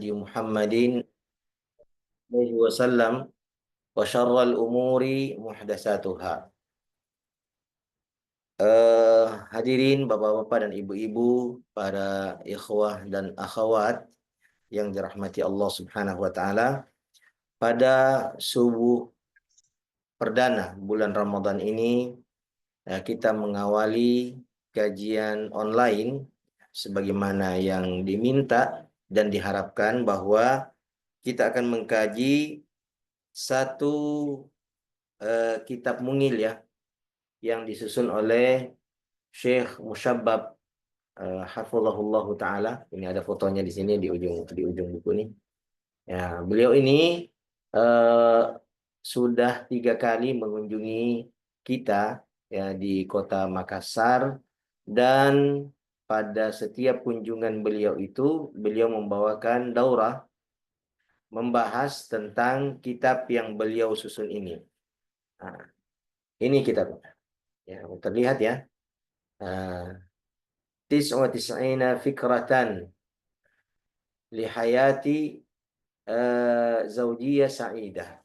hadi Muhammadin alaihi wasallam wa syarral umuri muhdatsatuha. Hadirin bapak-bapak dan ibu-ibu, para ikhwah dan akhwat yang dirahmati Allah Subhanahu wa taala, pada subuh perdana bulan Ramadan ini kita mengawali kajian online sebagaimana yang diminta dan diharapkan bahwa kita akan mengkaji satu kitab mungil ya yang disusun oleh Syekh Musyabbab hafizahullah taala. Ini ada fotonya di sini di ujung buku ini. Ya, beliau ini sudah 3 kali mengunjungi kita ya di kota Makassar, dan pada setiap kunjungan beliau itu beliau membawakan daurah membahas tentang kitab yang beliau susun ini. Nah, ini kitabnya. Ya, terlihat ya. Tis'u tis'ina fikratan li hayati zaujiyah sa'idah.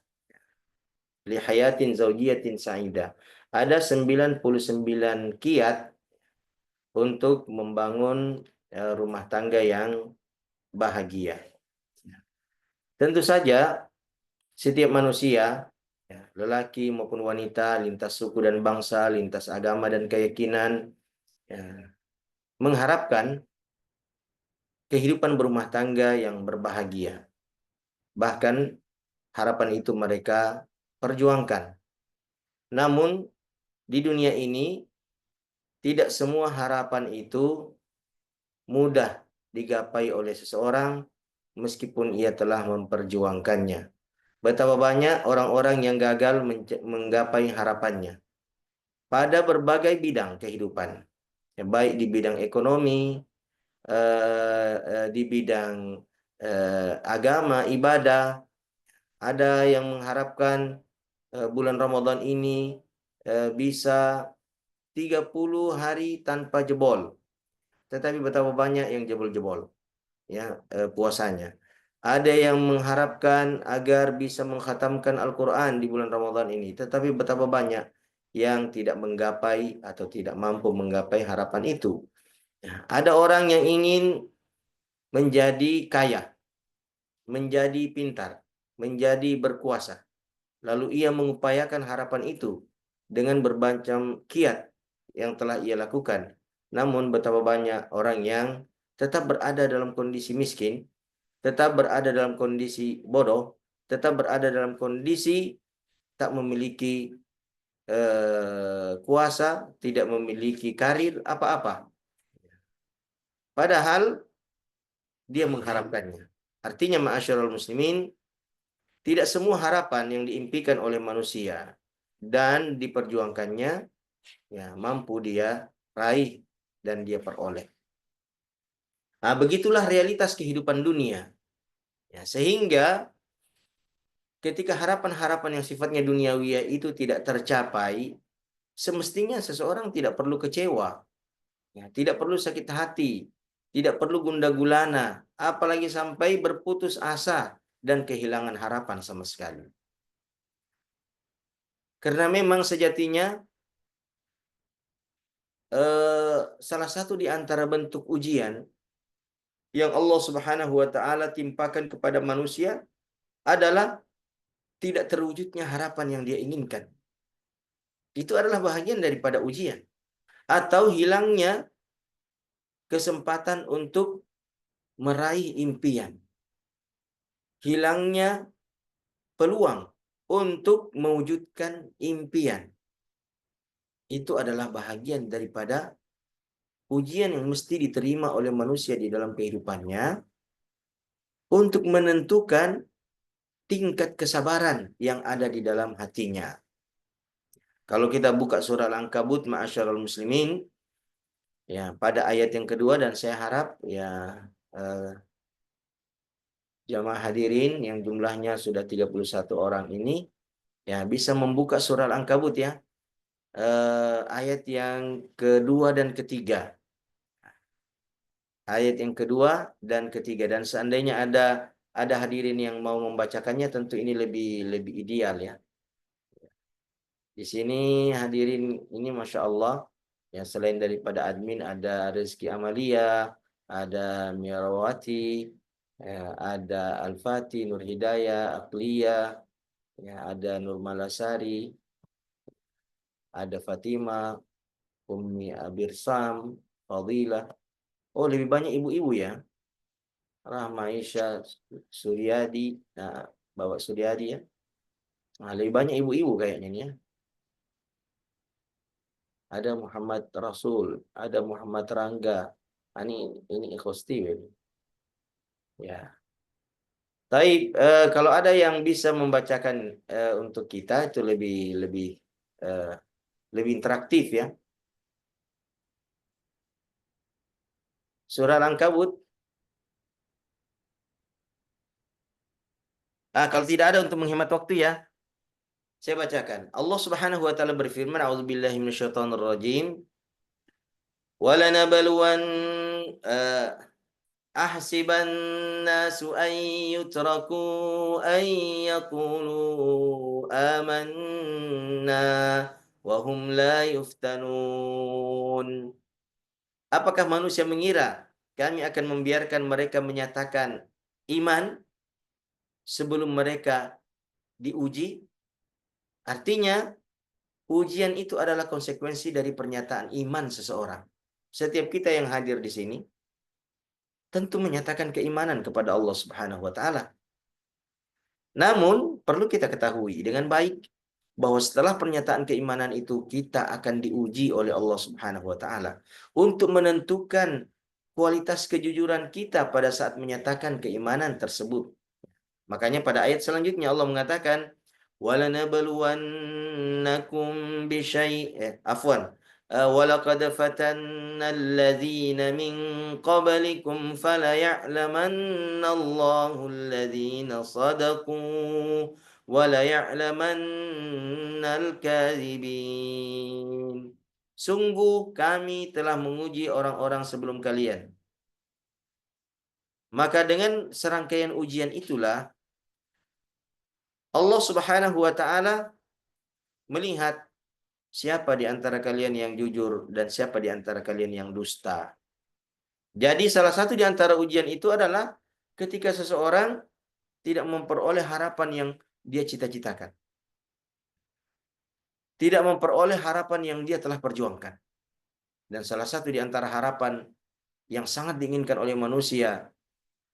Li hayatin zaujiyatin sa'idah. Ada 99 kiat untuk membangun rumah tangga yang bahagia. Tentu saja setiap manusia, ya, lelaki maupun wanita, lintas suku dan bangsa, lintas agama dan keyakinan, ya, mengharapkan kehidupan berumah tangga yang berbahagia. Bahkan harapan itu mereka perjuangkan. Namun di dunia ini tidak semua harapan itu mudah digapai oleh seseorang meskipun ia telah memperjuangkannya. Betapa banyak orang-orang yang gagal menggapai harapannya pada berbagai bidang kehidupan, ya, baik di bidang ekonomi, di bidang agama, ibadah. Ada yang mengharapkan bulan Ramadan ini bisa 30 hari tanpa jebol, tetapi betapa banyak yang jebol-jebol ya puasanya. Ada yang mengharapkan agar bisa mengkhatamkan Al-Quran di bulan Ramadan ini, tetapi betapa banyak yang tidak menggapai atau tidak mampu menggapai harapan itu. Ada orang yang ingin menjadi kaya, menjadi pintar, menjadi berkuasa. Lalu ia mengupayakan harapan itu dengan bermacam kiat yang telah ia lakukan. Namun betapa banyak orang yang tetap berada dalam kondisi miskin, tetap berada dalam kondisi bodoh, tetap berada dalam kondisi tak memiliki kuasa, tidak memiliki karir apa-apa. Padahal dia mengharapkannya. Artinya ma'asyiral muslimin, tidak semua harapan yang diimpikan oleh manusia dan diperjuangkannya ya mampu dia raih dan dia peroleh. Nah, begitulah realitas kehidupan dunia. Ya, sehingga ketika harapan-harapan yang sifatnya duniawi itu tidak tercapai, semestinya seseorang tidak perlu kecewa, ya, tidak perlu sakit hati, tidak perlu gundah gulana, apalagi sampai berputus asa dan kehilangan harapan sama sekali. Karena memang sejatinya salah satu di antara bentuk ujian yang Allah Subhanahu wa taala timpakan kepada manusia adalah tidak terwujudnya harapan yang dia inginkan. Itu adalah bahagian daripada ujian, atau hilangnya kesempatan untuk meraih impian, hilangnya peluang untuk mewujudkan impian. Itu adalah bahagian daripada ujian yang mesti diterima oleh manusia di dalam kehidupannya untuk menentukan tingkat kesabaran yang ada di dalam hatinya. Kalau kita buka surah Al-Ankabut, ma'asyiral muslimin, ya pada ayat yang kedua, dan saya harap ya jamaah hadirin yang jumlahnya sudah 31 orang ini ya bisa membuka surah Al-Ankabut ya, ayat yang kedua dan ketiga. ayat yang kedua dan ketiga. Dan seandainya ada hadirin yang mau membacakannya, tentu ini lebih ideal ya. Di sini hadirin ini Masya Allah, ya selain daripada admin ada Rizky Amalia, ada Mirawati, ya, ada Al-Fatih, Nur Hidayah, Aqliya, ya, ada Nur Malasari, ada Fatima, Ummi Abirsam, Fadilah. Oh, lebih banyak ibu-ibu ya. Rahma Aisyah, Suryadi, nah, Bapak Suryadi ya. Nah, lebih banyak ibu-ibu kayaknya nih ya. Ada Muhammad Rasul, ada Muhammad Rangga. Ah, ini Ikosti ya. Tapi kalau ada yang bisa membacakan untuk kita itu lebih lebih eh, lebih interaktif ya. Surah Al-Ankabut. Kalau tidak ada untuk menghemat waktu ya, saya bacakan. Allah Subhanahu wa taala berfirman, "A'udzubillahi minasyaitonirrajim. Walanabluwan ahsiban nasu an yutraku an yaqulu amanna wa hum la yuftanun." Apakah manusia mengira kami akan membiarkan mereka menyatakan iman sebelum mereka diuji? Artinya, ujian itu adalah konsekuensi dari pernyataan iman seseorang. Setiap kita yang hadir di sini tentu menyatakan keimanan kepada Allah Subhanahu wa taala. Namun, perlu kita ketahui dengan baik bahwa setelah pernyataan keimanan itu kita akan diuji oleh Allah Subhanahu wa taala untuk menentukan kualitas kejujuran kita pada saat menyatakan keimanan tersebut. Makanya pada ayat selanjutnya Allah mengatakan walanabluwannakum afwan walaqad fatanna alladzina min qablikum falaya'lamanna Allahu alladzina sadaqu walaya'lamanna al-kadzibin. Sungguh kami telah menguji orang-orang sebelum kalian. Maka dengan serangkaian ujian itulah Allah Subhanahu wa taala melihat siapa di antara kalian yang jujur dan siapa di antara kalian yang dusta. Jadi salah satu di antara ujian itu adalah ketika seseorang tidak memperoleh harapan yang dia cita-citakan. Tidak memperoleh harapan yang dia telah perjuangkan. Dan salah satu di antara harapan yang sangat diinginkan oleh manusia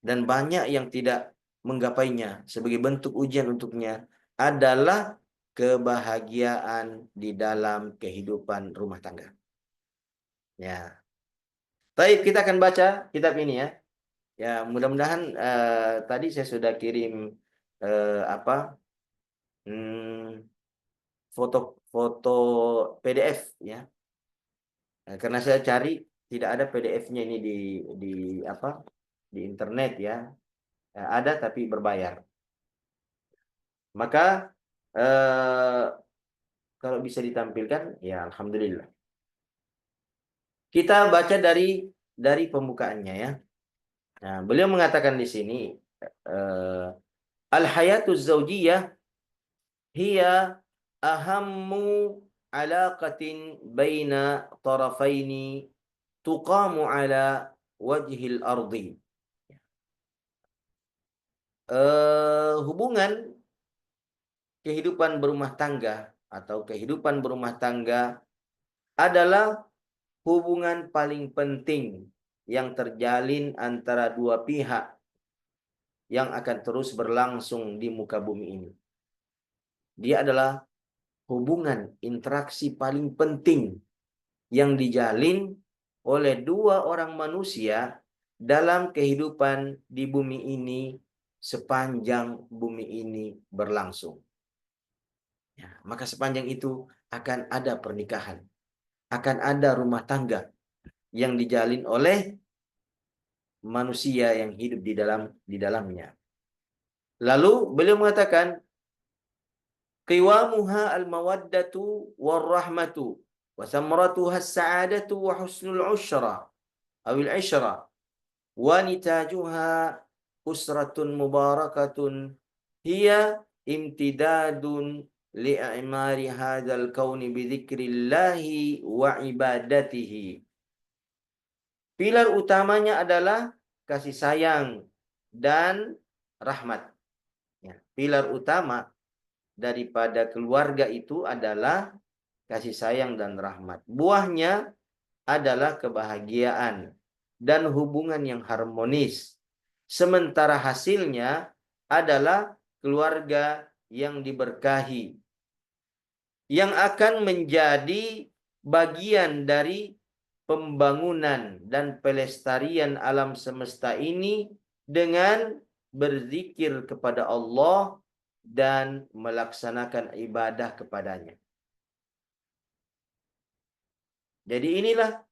dan banyak yang tidak menggapainya sebagai bentuk ujian untuknya adalah kebahagiaan di dalam kehidupan rumah tangga. Ya. Baik, kita akan baca kitab ini ya. Ya, mudah-mudahan tadi saya sudah kirim apa foto-foto PDF ya. Karena saya cari tidak ada PDF-nya ini di apa di internet ya. Ada tapi berbayar. Maka eh, kalau bisa ditampilkan, ya alhamdulillah. Kita baca dari pembukaannya ya. Nah, beliau mengatakan di sini eh, al-hayatu zaujiyah hiya ahammu alaqatin baina tarafaini tuqamu ala wajhil ardi. Hubungan kehidupan berumah tangga atau kehidupan berumah tangga adalah hubungan paling penting yang terjalin antara dua pihak yang akan terus berlangsung di muka bumi ini. Dia adalah hubungan interaksi paling penting yang dijalin oleh dua orang manusia dalam kehidupan di bumi ini sepanjang bumi ini berlangsung. Ya, maka sepanjang itu akan ada pernikahan, akan ada rumah tangga yang dijalin oleh manusia yang hidup di dalamnya. Lalu beliau mengatakan qiwamuha al-mawaddatu war-rahmatu wa thamratuha as-sa'adatu wa husnul 'ushra awil 'ishra wanitajuha usratun mubarakatun hiya imtidadun li'imari hadzal kauni bidzikrillahi wa ibadatihi. Pilar utamanya adalah kasih sayang dan rahmat. Ya, pilar utama daripada keluarga itu adalah kasih sayang dan rahmat. Buahnya adalah kebahagiaan dan hubungan yang harmonis. Sementara hasilnya adalah keluarga yang diberkahi, yang akan menjadi bagian dari pembangunan dan pelestarian alam semesta ini dengan berzikir kepada Allah dan melaksanakan ibadah kepadanya. Jadi inilah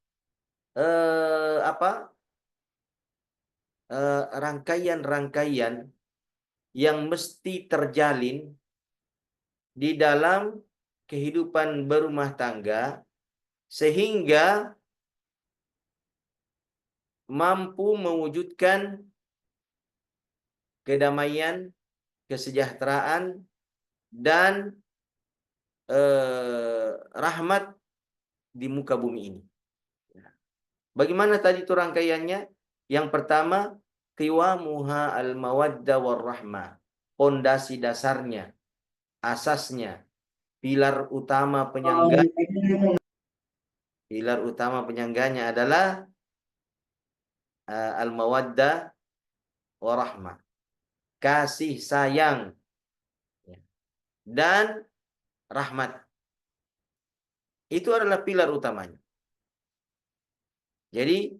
rangkaian-rangkaian yang mesti terjalin di dalam kehidupan berumah tangga sehingga mampu mewujudkan kedamaian, kesejahteraan, dan rahmat di muka bumi ini. Bagaimana tadi itu rangkaiannya? Yang pertama, qiwamuha al-mawaddah war-rahmah. Pondasi dasarnya, asasnya, pilar utama penyangganya adalah al-mawaddah war-rahmah. Kasih sayang dan rahmat. Itu adalah pilar utamanya. Jadi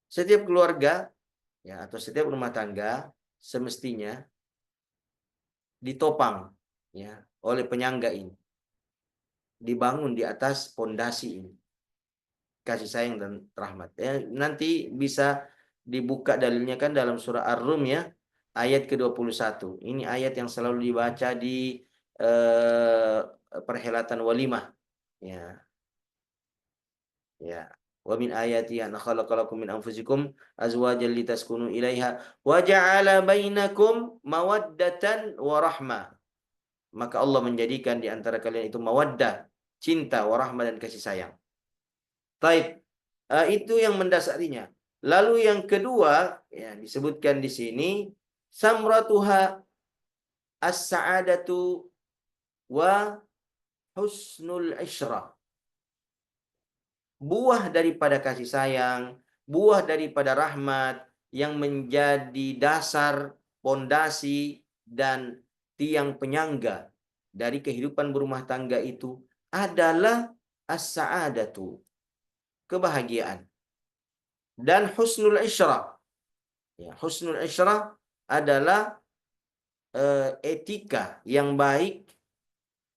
setiap keluarga ya atau setiap rumah tangga semestinya ditopang ya oleh penyangga ini. Dibangun di atas pondasi ini. Kasih sayang dan rahmat. Ya, nanti bisa dibuka dalilnya kan dalam surah Ar-Rum ya, ayat ke-21. Ini ayat yang selalu dibaca di perhelatan walimah. Ya. Ya. Wa min ayati an khalaqalakum min anfusikum azwajan litaskunu ilaiha wa ja'ala bainakum mawaddatan wa rahmah. Maka Allah menjadikan di antara kalian itu mawaddah, cinta, warahmah, dan kasih sayang. Taib. Itu yang mendasarinya. Lalu yang kedua, ya, disebutkan di sini, samratuha as-sa'adatu wa husnul isyrah. Buah daripada kasih sayang, buah daripada rahmat yang menjadi dasar, pondasi, dan tiang penyangga dari kehidupan berumah tangga itu adalah as-sa'adatu, kebahagiaan, dan husnul isyrah. Ya, husnul isyrah adalah etika yang baik,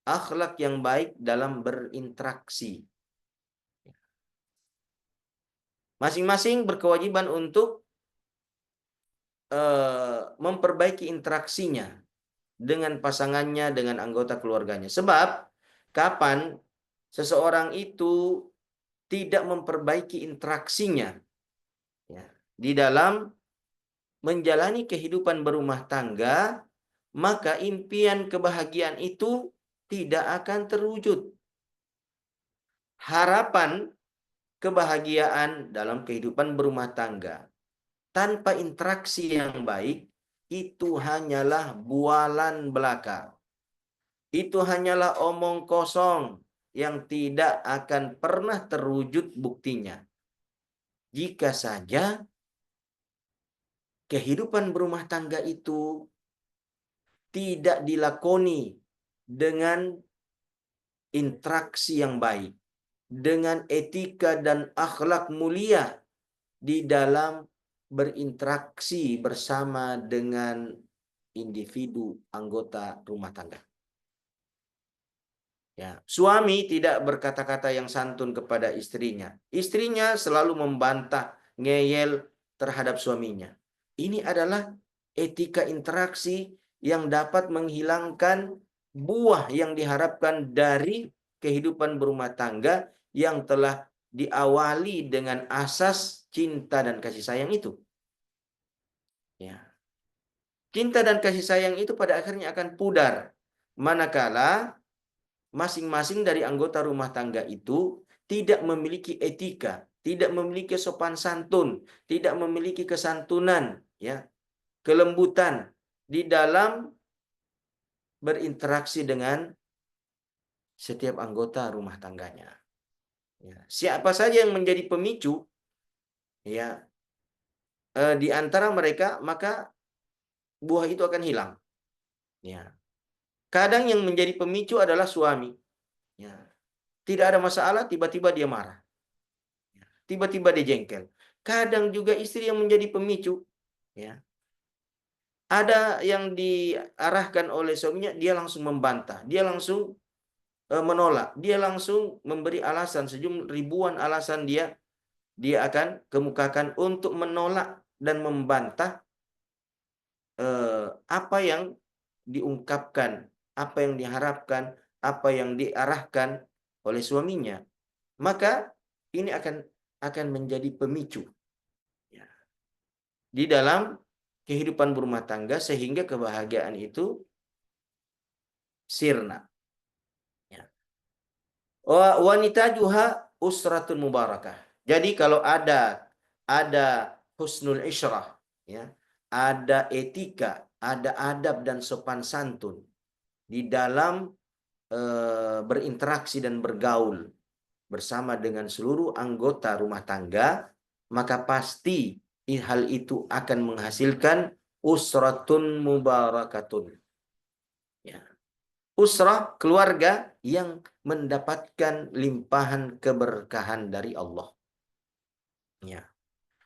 akhlak yang baik dalam berinteraksi. Masing-masing berkewajiban untuk memperbaiki interaksinya dengan pasangannya, dengan anggota keluarganya. Sebab kapan seseorang itu tidak memperbaiki interaksinya ya, di dalam menjalani kehidupan berumah tangga, maka impian kebahagiaan itu tidak akan terwujud. Harapan kebahagiaan dalam kehidupan berumah tangga tanpa interaksi yang baik itu hanyalah bualan belaka. Itu hanyalah omong kosong yang tidak akan pernah terwujud buktinya. Jika saja kehidupan berumah tangga itu tidak dilakoni dengan interaksi yang baik, dengan etika dan akhlak mulia di dalam berinteraksi bersama dengan individu anggota rumah tangga. Ya, suami tidak berkata-kata yang santun kepada istrinya. Istrinya selalu membantah, ngeyel terhadap suaminya. Ini adalah etika interaksi yang dapat menghilangkan buah yang diharapkan dari kehidupan berumah tangga yang telah diawali dengan asas cinta dan kasih sayang itu. Ya. Cinta dan kasih sayang itu pada akhirnya akan pudar manakala masing-masing dari anggota rumah tangga itu tidak memiliki etika, tidak memiliki sopan santun, tidak memiliki kesantunan, ya, kelembutan di dalam berinteraksi dengan setiap anggota rumah tangganya. Ya. Siapa saja yang menjadi pemicu, ya, di antara mereka, maka buah itu akan hilang. Ya. Kadang yang menjadi pemicu adalah suami. Ya. Tidak ada masalah, tiba-tiba dia marah. Tiba-tiba dia jengkel. Kadang juga istri yang menjadi pemicu. Ya. Ada yang diarahkan oleh suaminya, dia langsung membantah. Dia langsung menolak. Dia langsung memberi alasan. Sejumlah ribuan alasan dia akan kemukakan untuk menolak dan membantah apa yang diungkapkan, apa yang diharapkan, apa yang diarahkan oleh suaminya. Maka ini akan menjadi pemicu, ya, di dalam kehidupan berumah tangga sehingga kebahagiaan itu sirna. Ya. Wanita juga usratun mubarakah. Jadi kalau ada husnul isyrah, ya, ada etika, ada adab dan sopan santun di dalam berinteraksi dan bergaul bersama dengan seluruh anggota rumah tangga, maka pasti hal itu akan menghasilkan usratun mubarakatun. Ya. Usrah, keluarga yang mendapatkan limpahan keberkahan dari Allah. Ya.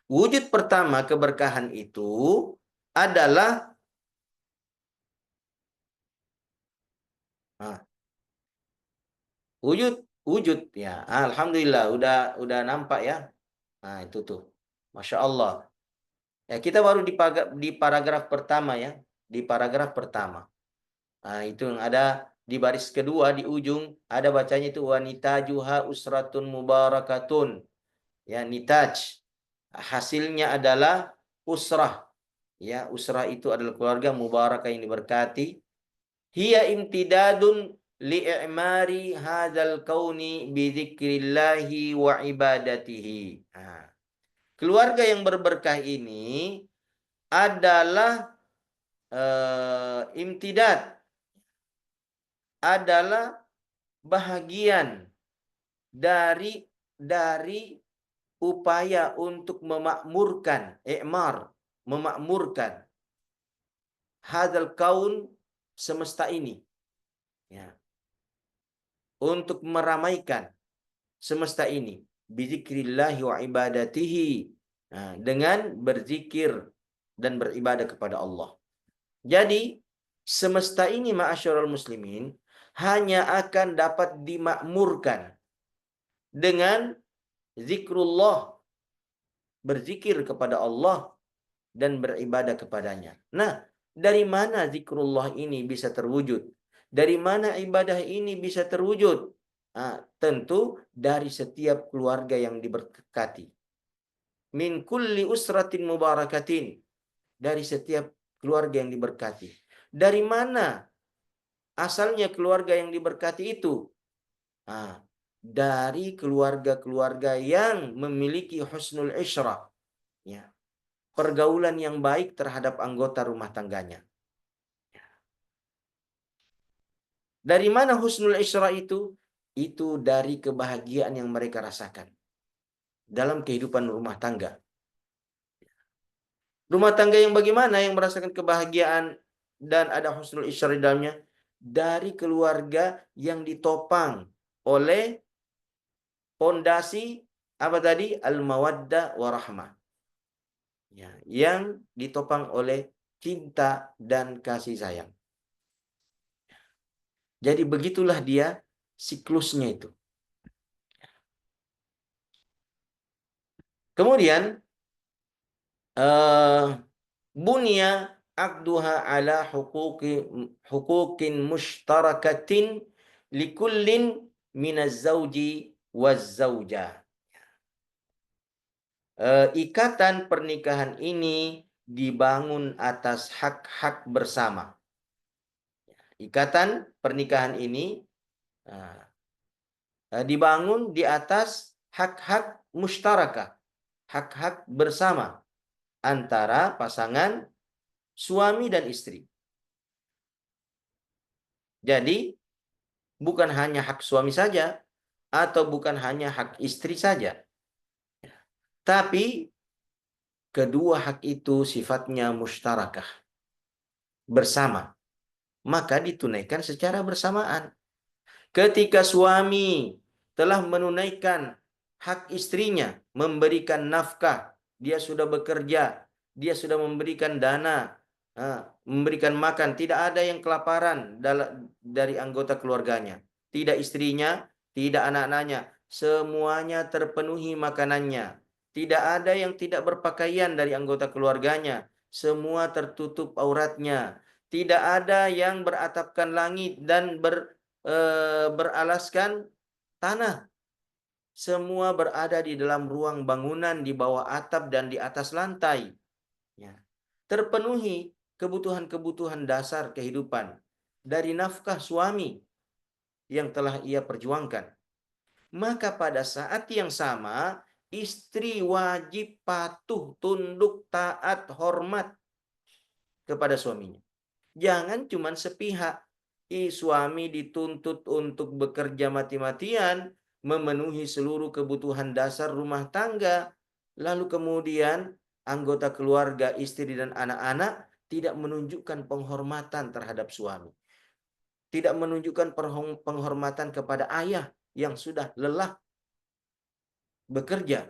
Wujud pertama keberkahan itu adalah nah, wujud ya. Alhamdulillah udah nampak ya. Nah, itu tuh. Masya Allah. Ya, kita baru di paragraf pertama ya. Di paragraf pertama. Nah, itu yang ada di baris kedua di ujung ada bacanya itu wanita juha usratun mubarakatun. Ya, nitaj. Hasilnya adalah usrah. Ya, usrah itu adalah keluarga mubarakah yang diberkati. Hiya imtidadun li'imari hadzal kauni bidzikrillahi wa ibadatihi. Nah, keluarga yang berberkah ini adalah imtidad, adalah bahagian dari upaya untuk memakmurkan, memakmurkan hadzal kaun, semesta ini, ya, untuk meramaikan semesta ini bizikrillah wa ibadatihi, nah, dengan berzikir dan beribadah kepada Allah. Jadi semesta ini ma'asyiral muslimin hanya akan dapat dimakmurkan dengan zikrullah, berzikir kepada Allah dan beribadah kepadanya. Nah, dari mana zikrullah ini bisa terwujud? Dari mana ibadah ini bisa terwujud? Nah, tentu dari setiap keluarga yang diberkati. Min kulli usratin mubarakatin. Dari setiap keluarga yang diberkati. Dari mana asalnya keluarga yang diberkati itu? Nah, dari keluarga-keluarga yang memiliki husnul isyrah. Ya, pergaulan yang baik terhadap anggota rumah tangganya. Dari mana husnul isyrah itu? Itu dari kebahagiaan yang mereka rasakan dalam kehidupan rumah tangga. Rumah tangga yang bagaimana yang merasakan kebahagiaan dan ada husnul isyrah di dalamnya? Dari keluarga yang ditopang oleh pondasi apa tadi? Al-mawaddah warahmah. Ya, yang ditopang oleh cinta dan kasih sayang. Jadi begitulah dia siklusnya itu. Kemudian bunya aqduha ala huquqin mushtarakatin likullin minaz zauji waz zaujah. Ikatan pernikahan ini dibangun atas hak-hak bersama. Ikatan pernikahan ini dibangun di atas hak-hak musyarakah, hak-hak bersama antara pasangan suami dan istri. Jadi, bukan hanya hak suami saja, atau bukan hanya hak istri saja, tapi kedua hak itu sifatnya musyarakah, bersama, maka ditunaikan secara bersamaan. Ketika suami telah menunaikan hak istrinya, memberikan nafkah, dia sudah bekerja, dia sudah memberikan dana, memberikan makan, tidak ada yang kelaparan dari anggota keluarganya, tidak istrinya, tidak anak-anaknya, semuanya terpenuhi makanannya. Tidak ada yang tidak berpakaian dari anggota keluarganya, semua tertutup auratnya. Tidak ada yang beratapkan langit dan beralaskan tanah. Semua berada di dalam ruang bangunan, di bawah atap dan di atas lantai. Ya. Terpenuhi kebutuhan-kebutuhan dasar kehidupan dari nafkah suami yang telah ia perjuangkan. Maka pada saat yang sama, istri wajib patuh, tunduk, taat, hormat kepada suaminya. Jangan cuma sepihak. Suami dituntut untuk bekerja mati-matian, memenuhi seluruh kebutuhan dasar rumah tangga. Lalu kemudian anggota keluarga, istri dan anak-anak tidak menunjukkan penghormatan terhadap suami. Tidak menunjukkan penghormatan kepada ayah yang sudah lelah bekerja,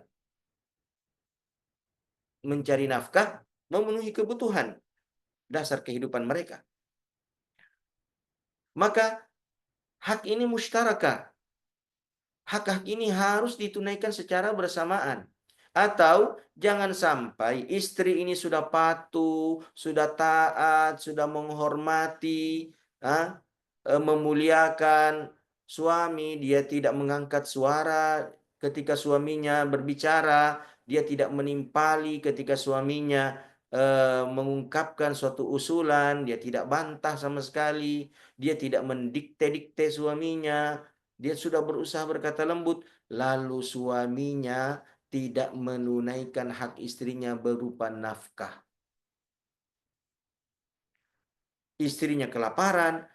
mencari nafkah, memenuhi kebutuhan dasar kehidupan mereka. Maka hak ini musyarakah. Hak-hak ini harus ditunaikan secara bersamaan. Atau jangan sampai istri ini sudah patuh, sudah taat, sudah menghormati, memuliakan suami, dia tidak mengangkat suara ketika suaminya berbicara, dia tidak menimpali ketika suaminya mengungkapkan suatu usulan, dia tidak bantah sama sekali, dia tidak mendikte-dikte suaminya, dia sudah berusaha berkata lembut, lalu suaminya tidak menunaikan hak istrinya berupa nafkah. Istrinya kelaparan,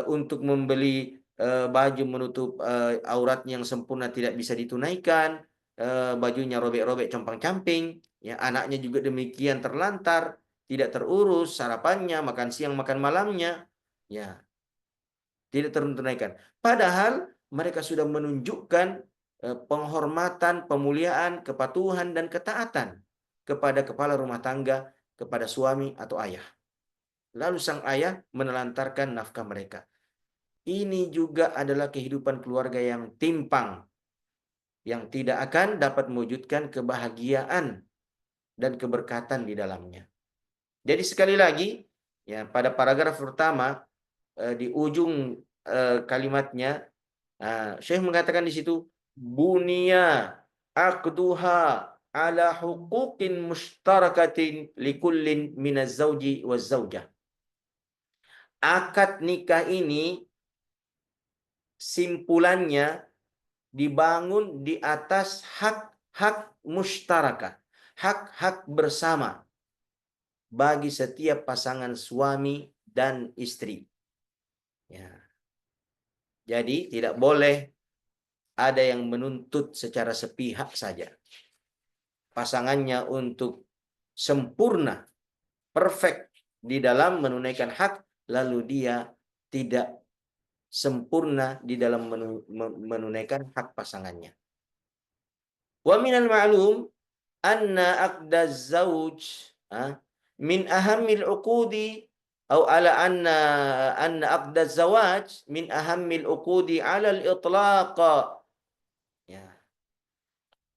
untuk membeli baju menutup auratnya yang sempurna tidak bisa ditunaikan, bajunya robek-robek compang-camping, ya anaknya juga demikian terlantar, tidak terurus sarapannya, makan siang, makan malamnya, ya tidak tertunaikan. Padahal mereka sudah menunjukkan penghormatan, pemuliaan, kepatuhan dan ketaatan kepada kepala rumah tangga, kepada suami atau ayah. Lalu sang ayah menelantarkan nafkah mereka. Ini juga adalah kehidupan keluarga yang timpang, yang tidak akan dapat mewujudkan kebahagiaan dan keberkatan di dalamnya. Jadi sekali lagi, ya pada paragraf pertama di ujung kalimatnya, Syekh mengatakan di situ, bunia aqduha ala huquqin mustarakatin likullin minaz zauji waz zaujah. Akad nikah ini simpulannya dibangun di atas hak-hak musyarakah, hak-hak bersama bagi setiap pasangan suami dan istri. Ya. Jadi tidak boleh ada yang menuntut secara sepihak saja pasangannya untuk sempurna, perfect di dalam menunaikan hak, lalu dia tidak sempurna di dalam menunaikan hak pasangannya. Wa minal ma'lum anna aqdaz zauj min ahammil uqudi atau ala anna aqdaz zawaj min ahammil uqudi ala al-itlaq. Ya.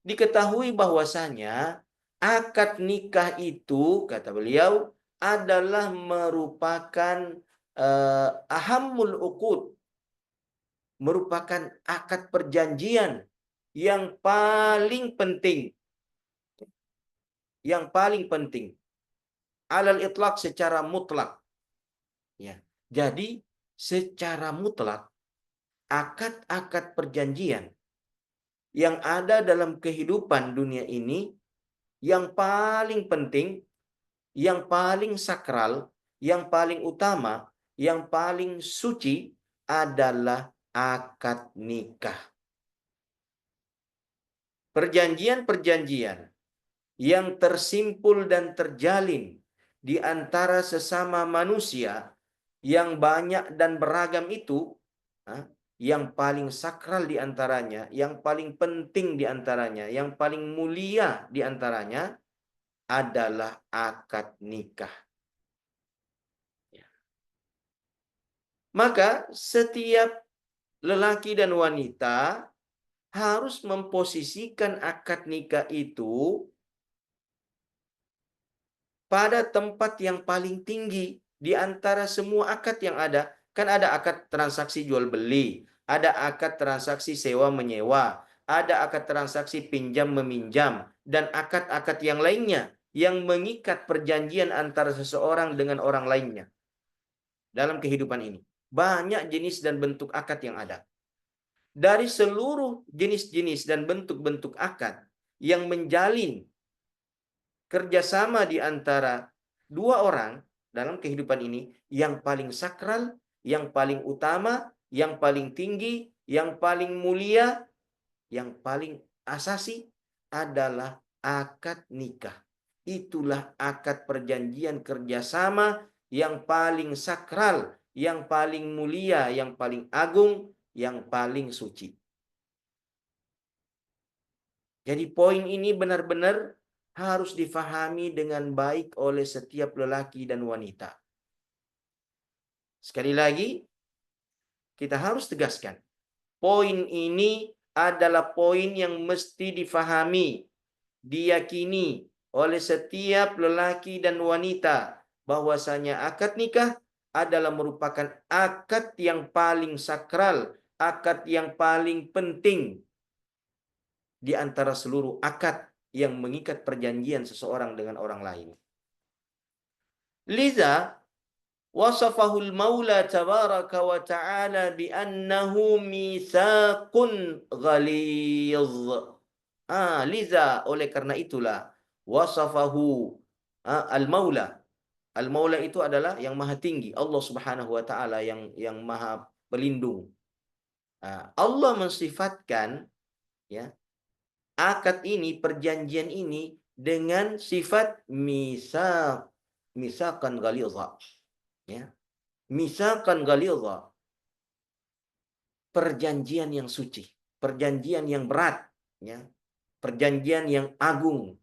Diketahui bahwasanya akad nikah itu, kata beliau, adalah merupakan ahammul uqud, merupakan akad perjanjian yang paling penting. Yang paling penting. alal itlaq, secara mutlak. Ya. Jadi secara mutlak akad-akad perjanjian yang ada dalam kehidupan dunia ini yang paling penting, yang paling sakral, yang paling utama, yang paling suci adalah akad nikah. Perjanjian-perjanjian yang tersimpul dan terjalin di antara sesama manusia yang banyak dan beragam itu, yang paling sakral di antaranya, yang paling penting di antaranya, yang paling mulia di antaranya adalah akad nikah. Maka setiap lelaki dan wanita harus memposisikan akad nikah itu pada tempat yang paling tinggi di antara semua akad yang ada. Kan ada akad transaksi jual beli, ada akad transaksi sewa menyewa, ada akad transaksi pinjam meminjam, dan akad-akad yang lainnya yang mengikat perjanjian antara seseorang dengan orang lainnya dalam kehidupan ini. Banyak jenis dan bentuk akad yang ada. Dari seluruh jenis-jenis dan bentuk-bentuk akad yang menjalin kerjasama di antara dua orang dalam kehidupan ini, yang paling sakral, yang paling utama, yang paling tinggi, yang paling mulia, yang paling asasi adalah akad nikah. Itulah akad perjanjian kerjasama yang paling sakral, yang paling mulia, yang paling agung, yang paling suci. Jadi poin ini benar-benar harus difahami dengan baik oleh setiap lelaki dan wanita. Sekali lagi, kita harus tegaskan. Poin ini adalah poin yang mesti difahami, diyakini oleh setiap lelaki dan wanita bahwasanya akad nikah adalah merupakan akad yang paling sakral, akad yang paling penting di antara seluruh akad yang mengikat perjanjian seseorang dengan orang lain. Liza wasafahul maula tabaraka wa ta'ala bi annahu mitsaqun ghalidh. Liza oleh karena itulah wasafahu al-maula. Al-maula itu adalah yang maha tinggi, Allah Subhanahu wa taala yang maha pelindung. Allah mensifatkan ya akad ini, perjanjian ini dengan sifat misakan ghalidha. Ya. Misakan ghalidha. Perjanjian yang suci, perjanjian yang berat, ya. Perjanjian yang agung.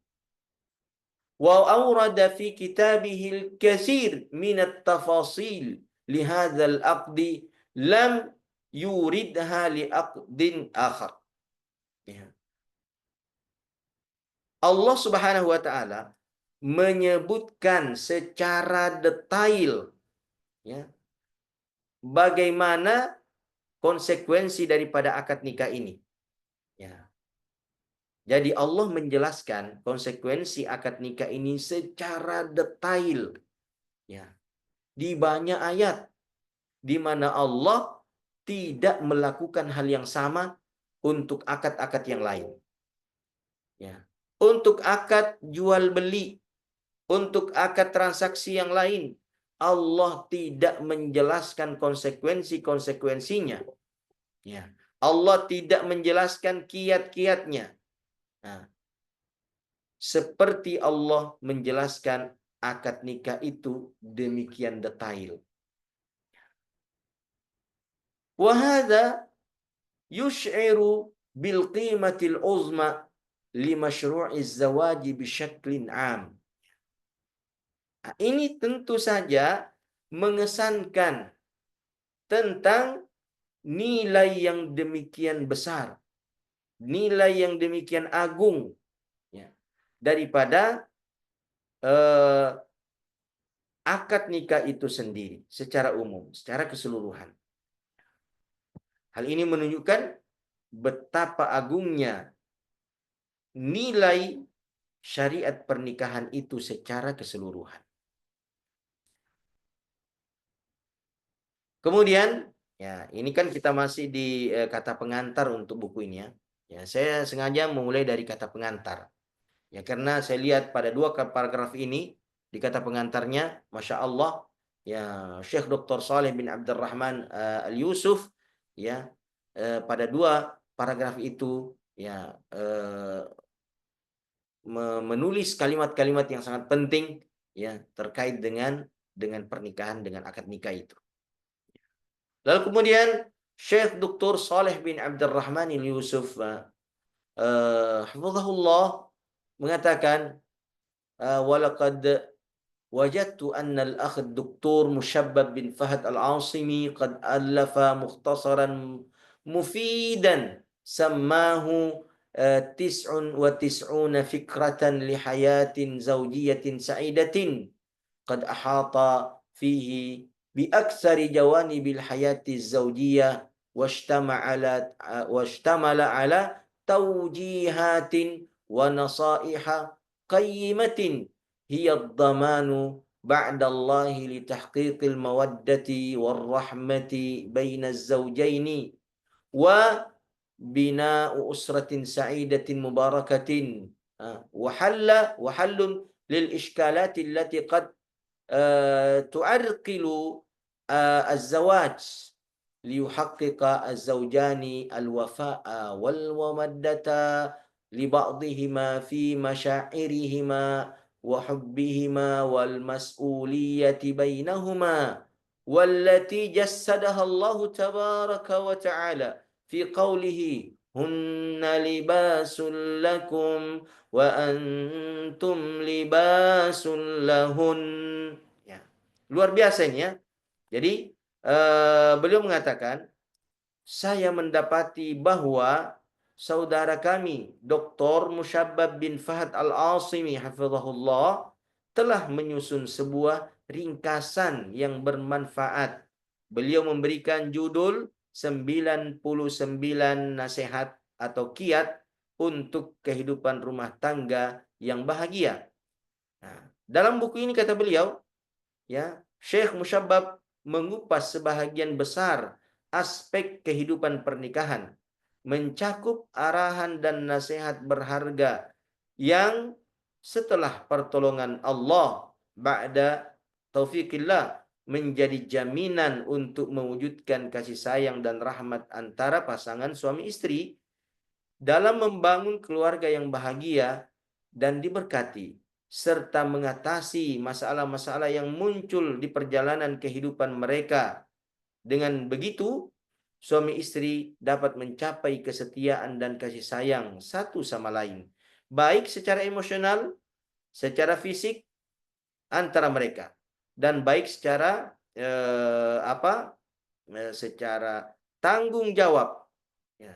Wa awrada fi kitabihil katsir min at-tafasil li hadzal aqdi lam yuridha li aqdin akhar. Ya. Allah Subhanahu wa taala menyebutkan secara detail ya bagaimana konsekuensi daripada akad nikah ini. Ya. Jadi Allah menjelaskan konsekuensi akad nikah ini secara detail. Ya. Di banyak ayat di mana Allah tidak melakukan hal yang sama untuk akad-akad yang lain. Ya. Untuk akad jual beli, untuk akad transaksi yang lain, Allah tidak menjelaskan konsekuensi-konsekuensinya. Ya. Allah tidak menjelaskan kiat-kiatnya. Nah, seperti Allah menjelaskan akad nikah itu demikian detail. Wahada yush'iru bil qimatil uzma li masyru'iz zawaji bisyaklin 'am. Ini tentu saja mengesankan tentang nilai yang demikian besar, nilai yang demikian agung ya, daripada akad nikah itu sendiri secara umum, secara keseluruhan. Hal ini menunjukkan betapa agungnya nilai syariat pernikahan itu secara keseluruhan. Kemudian, ya ini kan kita masih di kata pengantar untuk buku ini ya. Ya, saya sengaja memulai dari kata pengantar. Ya, karena saya lihat pada dua paragraf ini di kata pengantarnya, Masya Allah, ya Syekh Dr. Saleh bin Abdurrahman Al-Yusuf, ya pada dua paragraf itu, ya menulis kalimat-kalimat yang sangat penting, ya terkait dengan pernikahan, dengan akad nikah itu. Lalu kemudian Syekh Dr. Saleh bin Abdurrahman Al-Yusuf, hafizahullah, mengatakan, walaqad وجدت أن الأخ الدكتور مشبب بن فهد العاصمي قد ألف مختصرا مفيدا سماه 99 فكرة لحياة زوجية سعيدة قد أحاط فيه بأكثر جوانب الحياة الزوجية واشتمل على توجيهات ونصائح قيمة هي الضمان بعد الله لتحقيق المودة والرحمة بين الزوجين وبناء أسرة سعيدة مباركة وحل للإشكالات التي قد تعرقل الزواج ليحقق الزوجان الوفاء والمودة لبعضهما في مشاعرهما وحبهما والمسؤولية بينهما والتي جسدها الله تبارك وتعالى في قوله هن لباس لكم وأنتم لباس لهن. Ya. Luar biasa ini ya. Jadi beliau mengatakan, saya mendapati bahwa saudara kami Dr. Musyabbab bin Fahad Al-Asimi hafizahullah telah menyusun sebuah ringkasan yang bermanfaat. Beliau memberikan judul 99 nasihat atau kiat untuk kehidupan rumah tangga yang bahagia. Nah, dalam buku ini kata beliau, ya, Syekh Musyabbab mengupas sebahagian besar aspek kehidupan pernikahan, mencakup arahan dan nasihat berharga yang setelah pertolongan Allah ba'da taufiqillah menjadi jaminan untuk mewujudkan kasih sayang dan rahmat antara pasangan suami istri dalam membangun keluarga yang bahagia dan diberkati, serta mengatasi masalah-masalah yang muncul di perjalanan kehidupan mereka. Dengan begitu, suami istri dapat mencapai kesetiaan dan kasih sayang satu sama lain, baik secara emosional, secara fisik antara mereka, dan baik secara secara tanggung jawab. Ya.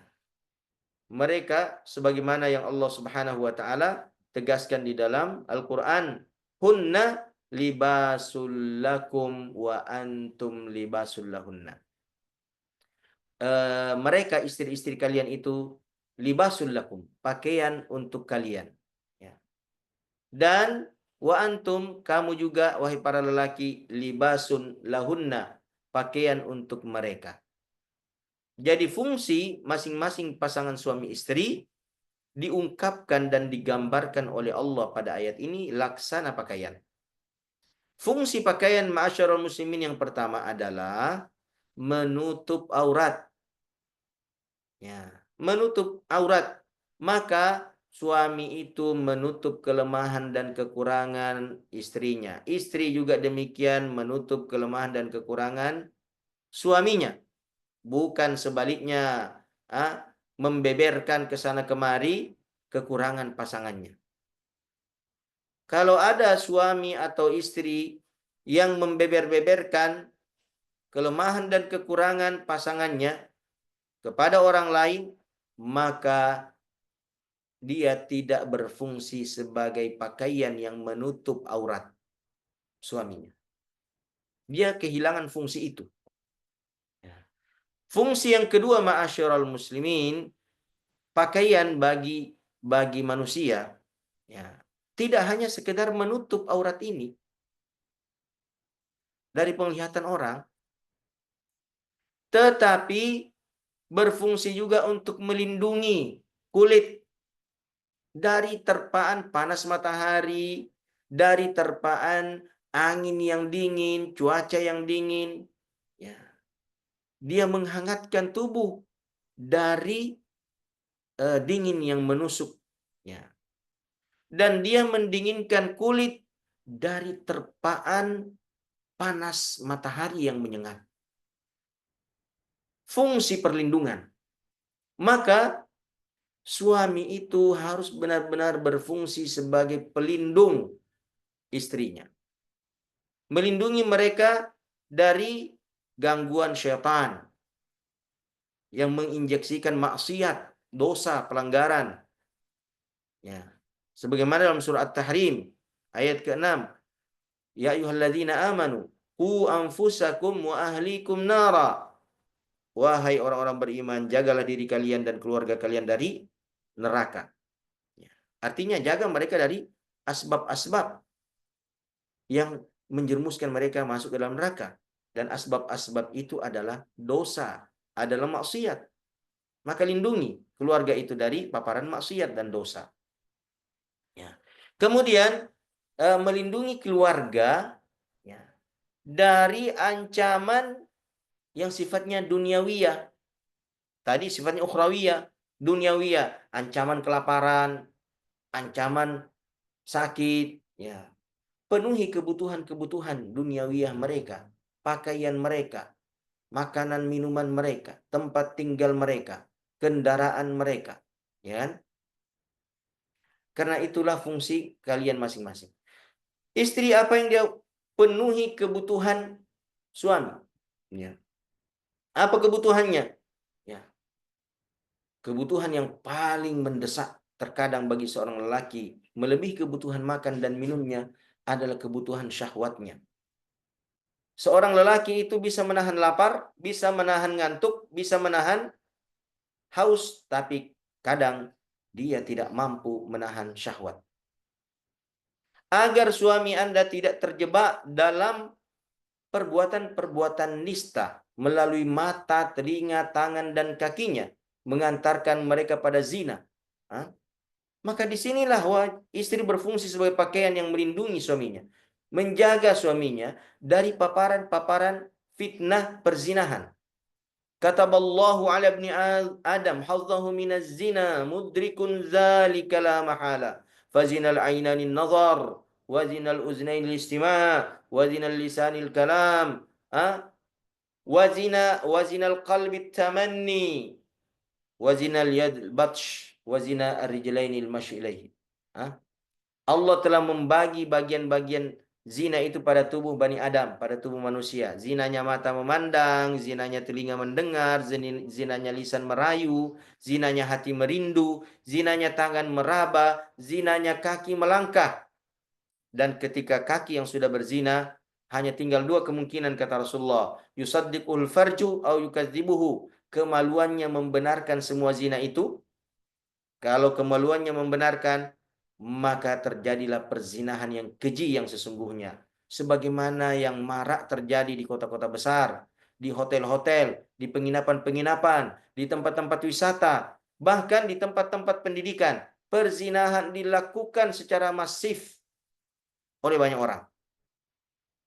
Mereka sebagaimana yang Allah Subhanahu wa taala tegaskan di dalam Al-Qur'an, hunna libasul lakum wa antum libasul lahunna. Mereka istri-istri kalian itu libasul lakum, pakaian untuk kalian. Ya. Dan wa antum, kamu juga wahai para lelaki, libasun lahunna, pakaian untuk mereka. Jadi fungsi masing-masing pasangan suami istri diungkapkan dan digambarkan oleh Allah pada ayat ini laksana pakaian. Fungsi pakaian ma'asyiral muslimin yang pertama adalah menutup aurat. Ya, menutup aurat. Maka suami itu menutup kelemahan dan kekurangan istrinya. Istri juga demikian menutup kelemahan dan kekurangan suaminya. Bukan sebaliknya, membeberkan ke sana kemari kekurangan pasangannya. Kalau ada suami atau istri yang membeber-beberkan kelemahan dan kekurangan pasangannya kepada orang lain, maka dia tidak berfungsi sebagai pakaian yang menutup aurat suaminya. Dia kehilangan fungsi itu. Fungsi yang kedua ma'asyiral muslimin, pakaian bagi manusia, ya, tidak hanya sekedar menutup aurat ini dari penglihatan orang, tetapi berfungsi juga untuk melindungi kulit dari terpaan panas matahari, dari terpaan angin yang dingin, cuaca yang dingin. Ya. Dia menghangatkan tubuh dari dingin yang menusuk. Ya. Dan dia mendinginkan kulit dari terpaan panas matahari yang menyengat. Fungsi perlindungan. Maka suami itu harus benar-benar berfungsi sebagai pelindung istrinya. Melindungi mereka dari gangguan syaitan yang menginjeksikan maksiat, dosa, pelanggaran. Ya. Sebagaimana dalam surah At-Tahrim ayat ke-6, ya ayyuhalladzina amanu qu anfusakum wa ahlikum nara. Wahai orang-orang beriman, jagalah diri kalian dan keluarga kalian dari neraka. Ya. Artinya jaga mereka dari asbab-asbab yang menjerumuskan mereka masuk ke dalam neraka. Dan asbab-asbab itu adalah dosa, adalah maksiat. Maka lindungi keluarga itu dari paparan maksiat dan dosa. Ya. Kemudian melindungi keluarga ya, dari ancaman yang sifatnya duniawiyah. Tadi sifatnya ukhrawiyah, duniawiyah, ancaman kelaparan, ancaman sakit, ya. Penuhi kebutuhan-kebutuhan duniawiyah mereka, pakaian mereka, makanan minuman mereka, tempat tinggal mereka, kendaraan mereka, ya kan? Karena itulah fungsi kalian masing-masing. Istri apa yang dia penuhi kebutuhan suami? Ya. Apa kebutuhannya? Ya. Kebutuhan yang paling mendesak terkadang bagi seorang lelaki melebihi kebutuhan makan dan minumnya adalah kebutuhan syahwatnya. Seorang lelaki itu bisa menahan lapar, bisa menahan ngantuk, bisa menahan haus, tapi kadang dia tidak mampu menahan syahwat. Agar suami Anda tidak terjebak dalam perbuatan-perbuatan nista melalui mata, telinga, tangan, dan kakinya, mengantarkan mereka pada zina. Maka disinilah istri berfungsi sebagai pakaian yang melindungi suaminya, menjaga suaminya dari paparan-paparan fitnah perzinahan. Kataballahu ala ibni Adam hadzahu minaz zina mudrikun zalika la mahala. Fazinal ainani nazar, wazinal uznaini istima', wazinal lisanil kalam, wazinal qalbi tamanni, wazinal yad batsh, wazina ar-rijlaini al-mashi ilaihi. Allah telah membagi bagian-bagian zina itu pada tubuh Bani Adam, pada tubuh manusia. Zinanya mata memandang, zinanya telinga mendengar, zinanya lisan merayu, zinanya hati merindu, zinanya tangan meraba, zinanya kaki melangkah. Dan ketika kaki yang sudah berzina, hanya tinggal dua kemungkinan kata Rasulullah. Yusaddiqul farju au yukadzibuhu. Kemaluannya membenarkan semua zina itu. Kalau kemaluannya membenarkan, maka terjadilah perzinahan yang keji yang sesungguhnya. Sebagaimana yang marak terjadi di kota-kota besar, di hotel-hotel, di penginapan-penginapan, di tempat-tempat wisata, bahkan di tempat-tempat pendidikan. Perzinahan dilakukan secara masif oleh banyak orang.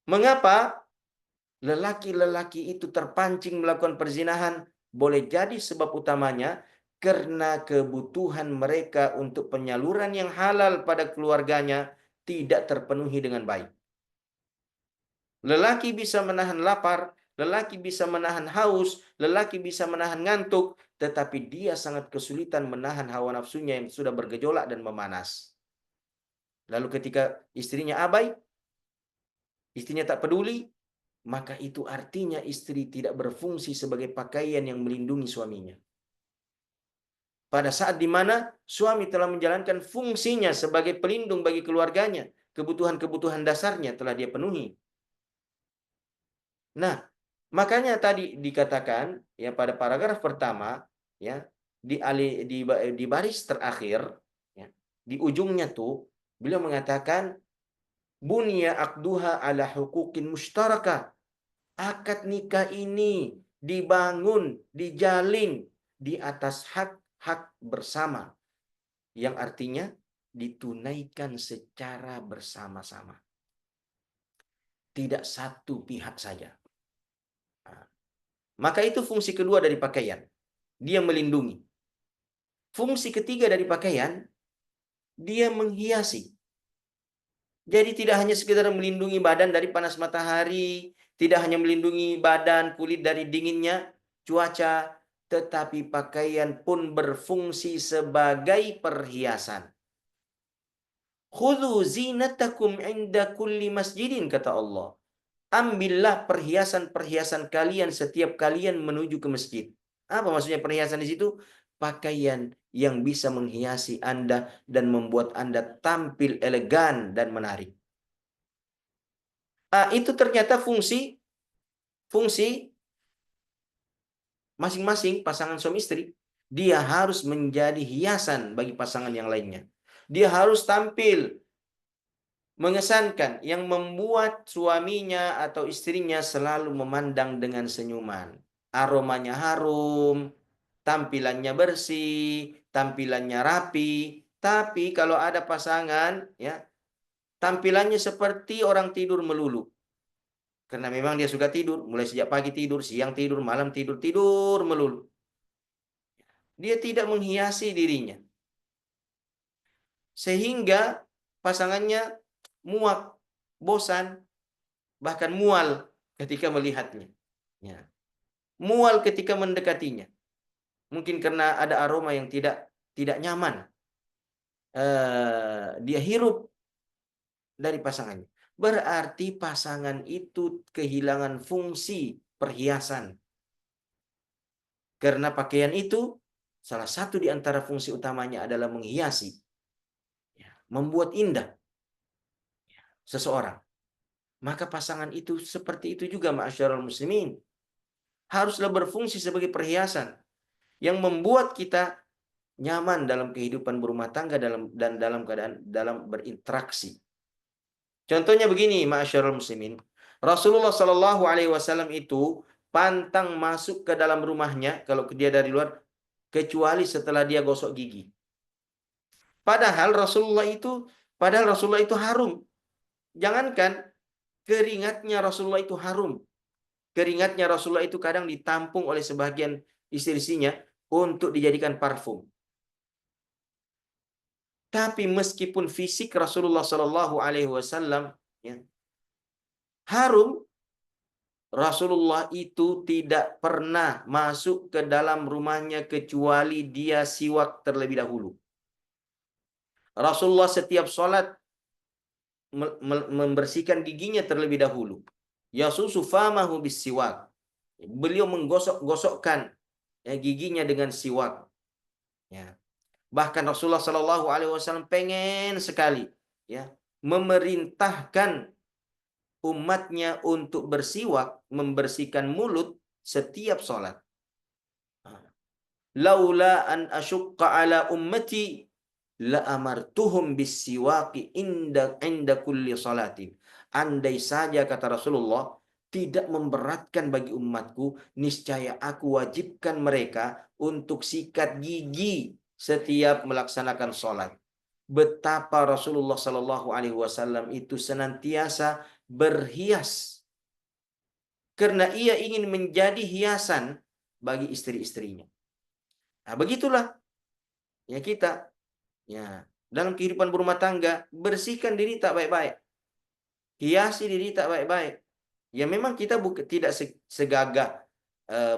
Mengapa lelaki-lelaki itu terpancing melakukan perzinahan? Boleh jadi sebab utamanya karena kebutuhan mereka untuk penyaluran yang halal pada keluarganya tidak terpenuhi dengan baik. Lelaki bisa menahan lapar, lelaki bisa menahan haus, lelaki bisa menahan ngantuk, tetapi dia sangat kesulitan menahan hawa nafsunya yang sudah bergejolak dan memanas. Lalu ketika istrinya abai, istrinya tak peduli, maka itu artinya istri tidak berfungsi sebagai pakaian yang melindungi suaminya. Pada saat di mana suami telah menjalankan fungsinya sebagai pelindung bagi keluarganya, kebutuhan-kebutuhan dasarnya telah dia penuhi. Nah, makanya tadi dikatakan ya pada paragraf pertama ya di baris terakhir ya, di ujungnya tuh beliau mengatakan bunya aqduha ala huquqin mushtarakah. Akad nikah ini dibangun, dijalin di atas hak-hak bersama, yang artinya ditunaikan secara bersama-sama, tidak satu pihak saja. Nah, maka itu fungsi kedua dari pakaian, dia melindungi. Fungsi ketiga dari pakaian, dia menghiasi. Jadi tidak hanya sekedar melindungi badan dari panas matahari, tidak hanya melindungi badan, kulit dari dinginnya cuaca, tetapi pakaian pun berfungsi sebagai perhiasan. Khudhu zinatakum inda kulli masjidin, kata Allah. Ambillah perhiasan-perhiasan kalian setiap kalian menuju ke masjid. Apa maksudnya perhiasan di situ? Pakaian yang bisa menghiasi Anda dan membuat Anda tampil elegan dan menarik. Itu ternyata fungsi masing-masing pasangan suami istri. Dia harus menjadi hiasan bagi pasangan yang lainnya. Dia harus tampil mengesankan yang membuat suaminya atau istrinya selalu memandang dengan senyuman. Aromanya harum, tampilannya bersih, tampilannya rapi. Tapi kalau ada pasangan, ya, tampilannya seperti orang tidur melulu. Karena memang dia suka tidur, mulai sejak pagi tidur, siang tidur, malam tidur, tidur melulu. Dia tidak menghiasi dirinya. Sehingga pasangannya muak, bosan, bahkan mual ketika melihatnya. Ya. Mual ketika mendekatinya. Mungkin karena ada aroma yang tidak nyaman. Dia hirup dari pasangannya. Berarti pasangan itu kehilangan fungsi perhiasan. Karena pakaian itu salah satu di antara fungsi utamanya adalah menghiasi, ya, membuat indah seseorang. Maka pasangan itu seperti itu juga, ma'asyiral muslimin. Haruslah berfungsi sebagai perhiasan yang membuat kita nyaman dalam kehidupan berumah tangga dan dalam keadaan dalam berinteraksi. Contohnya begini, ma'asyiral muslimin. Rasulullah Shallallahu alaihi wasallam itu pantang masuk ke dalam rumahnya kalau dia dari luar kecuali setelah dia gosok gigi. Padahal Rasulullah itu harum. Jangankan keringatnya Rasulullah itu harum. Keringatnya Rasulullah itu kadang ditampung oleh sebagian istri-istrinya untuk dijadikan parfum. Tapi meskipun fisik Rasulullah Shallallahu Alaihi Wasallam, ya, harum, Rasulullah itu tidak pernah masuk ke dalam rumahnya kecuali dia siwak terlebih dahulu. Rasulullah setiap sholat membersihkan giginya terlebih dahulu. Yasusu famahu bisiwak. Beliau menggosok-gosokkan, ya, giginya dengan siwak. Ya. Bahkan Rasulullah Shallallahu Alaihi Wasallam pengen sekali, ya, memerintahkan umatnya untuk bersiwak, membersihkan mulut setiap sholat. Laula an asyukka ala ummati la amartuhum bisiwaki inda kulli salatin. Andai saja, kata Rasulullah, tidak memberatkan bagi umatku, niscaya aku wajibkan mereka untuk sikat gigi setiap melaksanakan sholat. Betapa Rasulullah Shallallahu Alaihi Wasallam itu senantiasa berhias karena ia ingin menjadi hiasan bagi istri-istrinya. Nah, begitulah ya kita, ya, dalam kehidupan berumah tangga, bersihkan diri tak baik-baik, hiasi diri tak baik-baik. Ya memang kita tidak segagah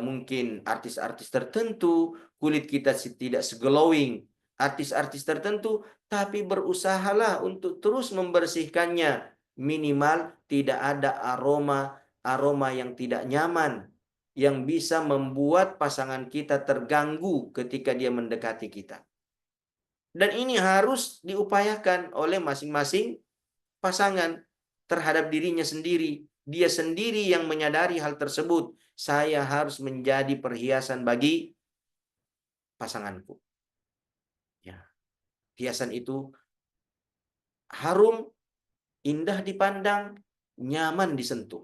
mungkin artis-artis tertentu, kulit kita tidak seglowing artis-artis tertentu, tapi berusahalah untuk terus membersihkannya. Minimal tidak ada aroma yang tidak nyaman yang bisa membuat pasangan kita terganggu ketika dia mendekati kita. Dan ini harus diupayakan oleh masing-masing pasangan terhadap dirinya sendiri. Dia sendiri yang menyadari hal tersebut. Saya harus menjadi perhiasan bagi pasanganku. Ya, hiasan itu harum, indah dipandang, nyaman disentuh.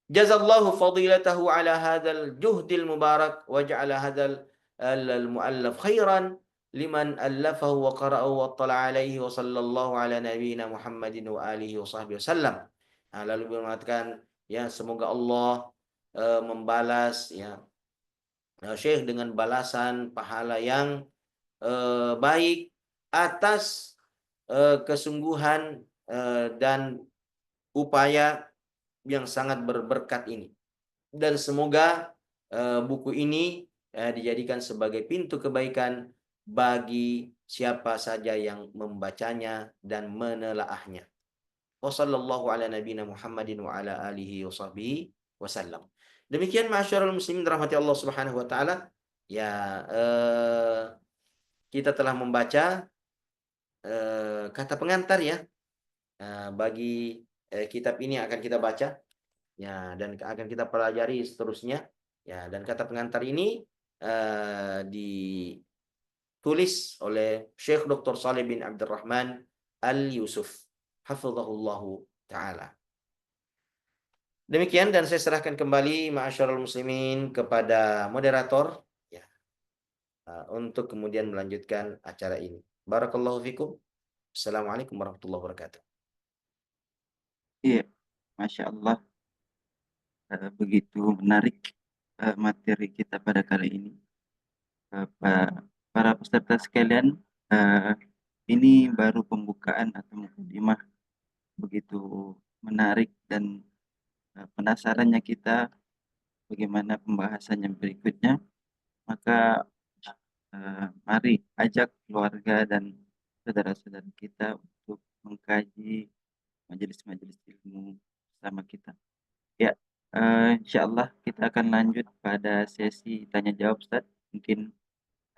Jazallahu fadilatahu ala hadzal juhdil mubarak wa ja'ala hadzal al-mu'allaf khairan liman allafahu wa qara'ahu wa attala alaihi wa sallallahu ala nabiyyina Muhammadin wa alihi wa sahbihi wasallam. Nah, lalu beliau mengatakan, ya semoga Allah membalas ya Syekh dengan balasan pahala yang baik atas kesungguhan dan upaya yang sangat berberkat ini. Dan semoga buku ini dijadikan sebagai pintu kebaikan bagi siapa saja yang membacanya dan menelaahnya. Wassallallahu ala nabiyina Muhammadin wa ala alihi wa sahbihi wasallam. Demikian ma'asyiral muslimin rahmati Allah Subhanahu wa taala. Ya, kita telah membaca kata pengantar ya bagi kitab ini akan kita baca ya dan akan kita pelajari seterusnya ya, dan kata pengantar ini ditulis oleh Syekh Dr. Saleh bin Abdurrahman Al-Yusuf hafizahullahu taala. Demikian, dan saya serahkan kembali ma'asyiral muslimin kepada moderator ya untuk kemudian melanjutkan acara ini. Barakallahu fikum. Assalamualaikum warahmatullahi wabarakatuh. Iya, Masya Allah, begitu menarik materi kita pada kali ini. Para peserta sekalian, ini baru pembukaan atau mukadimah, begitu menarik dan penasarannya kita bagaimana pembahasan yang berikutnya. Maka mari ajak keluarga dan saudara-saudara kita untuk mengkaji majelis-majelis ilmu bersama kita. Ya, insya Allah kita akan lanjut pada sesi tanya jawab, Ustaz. Mungkin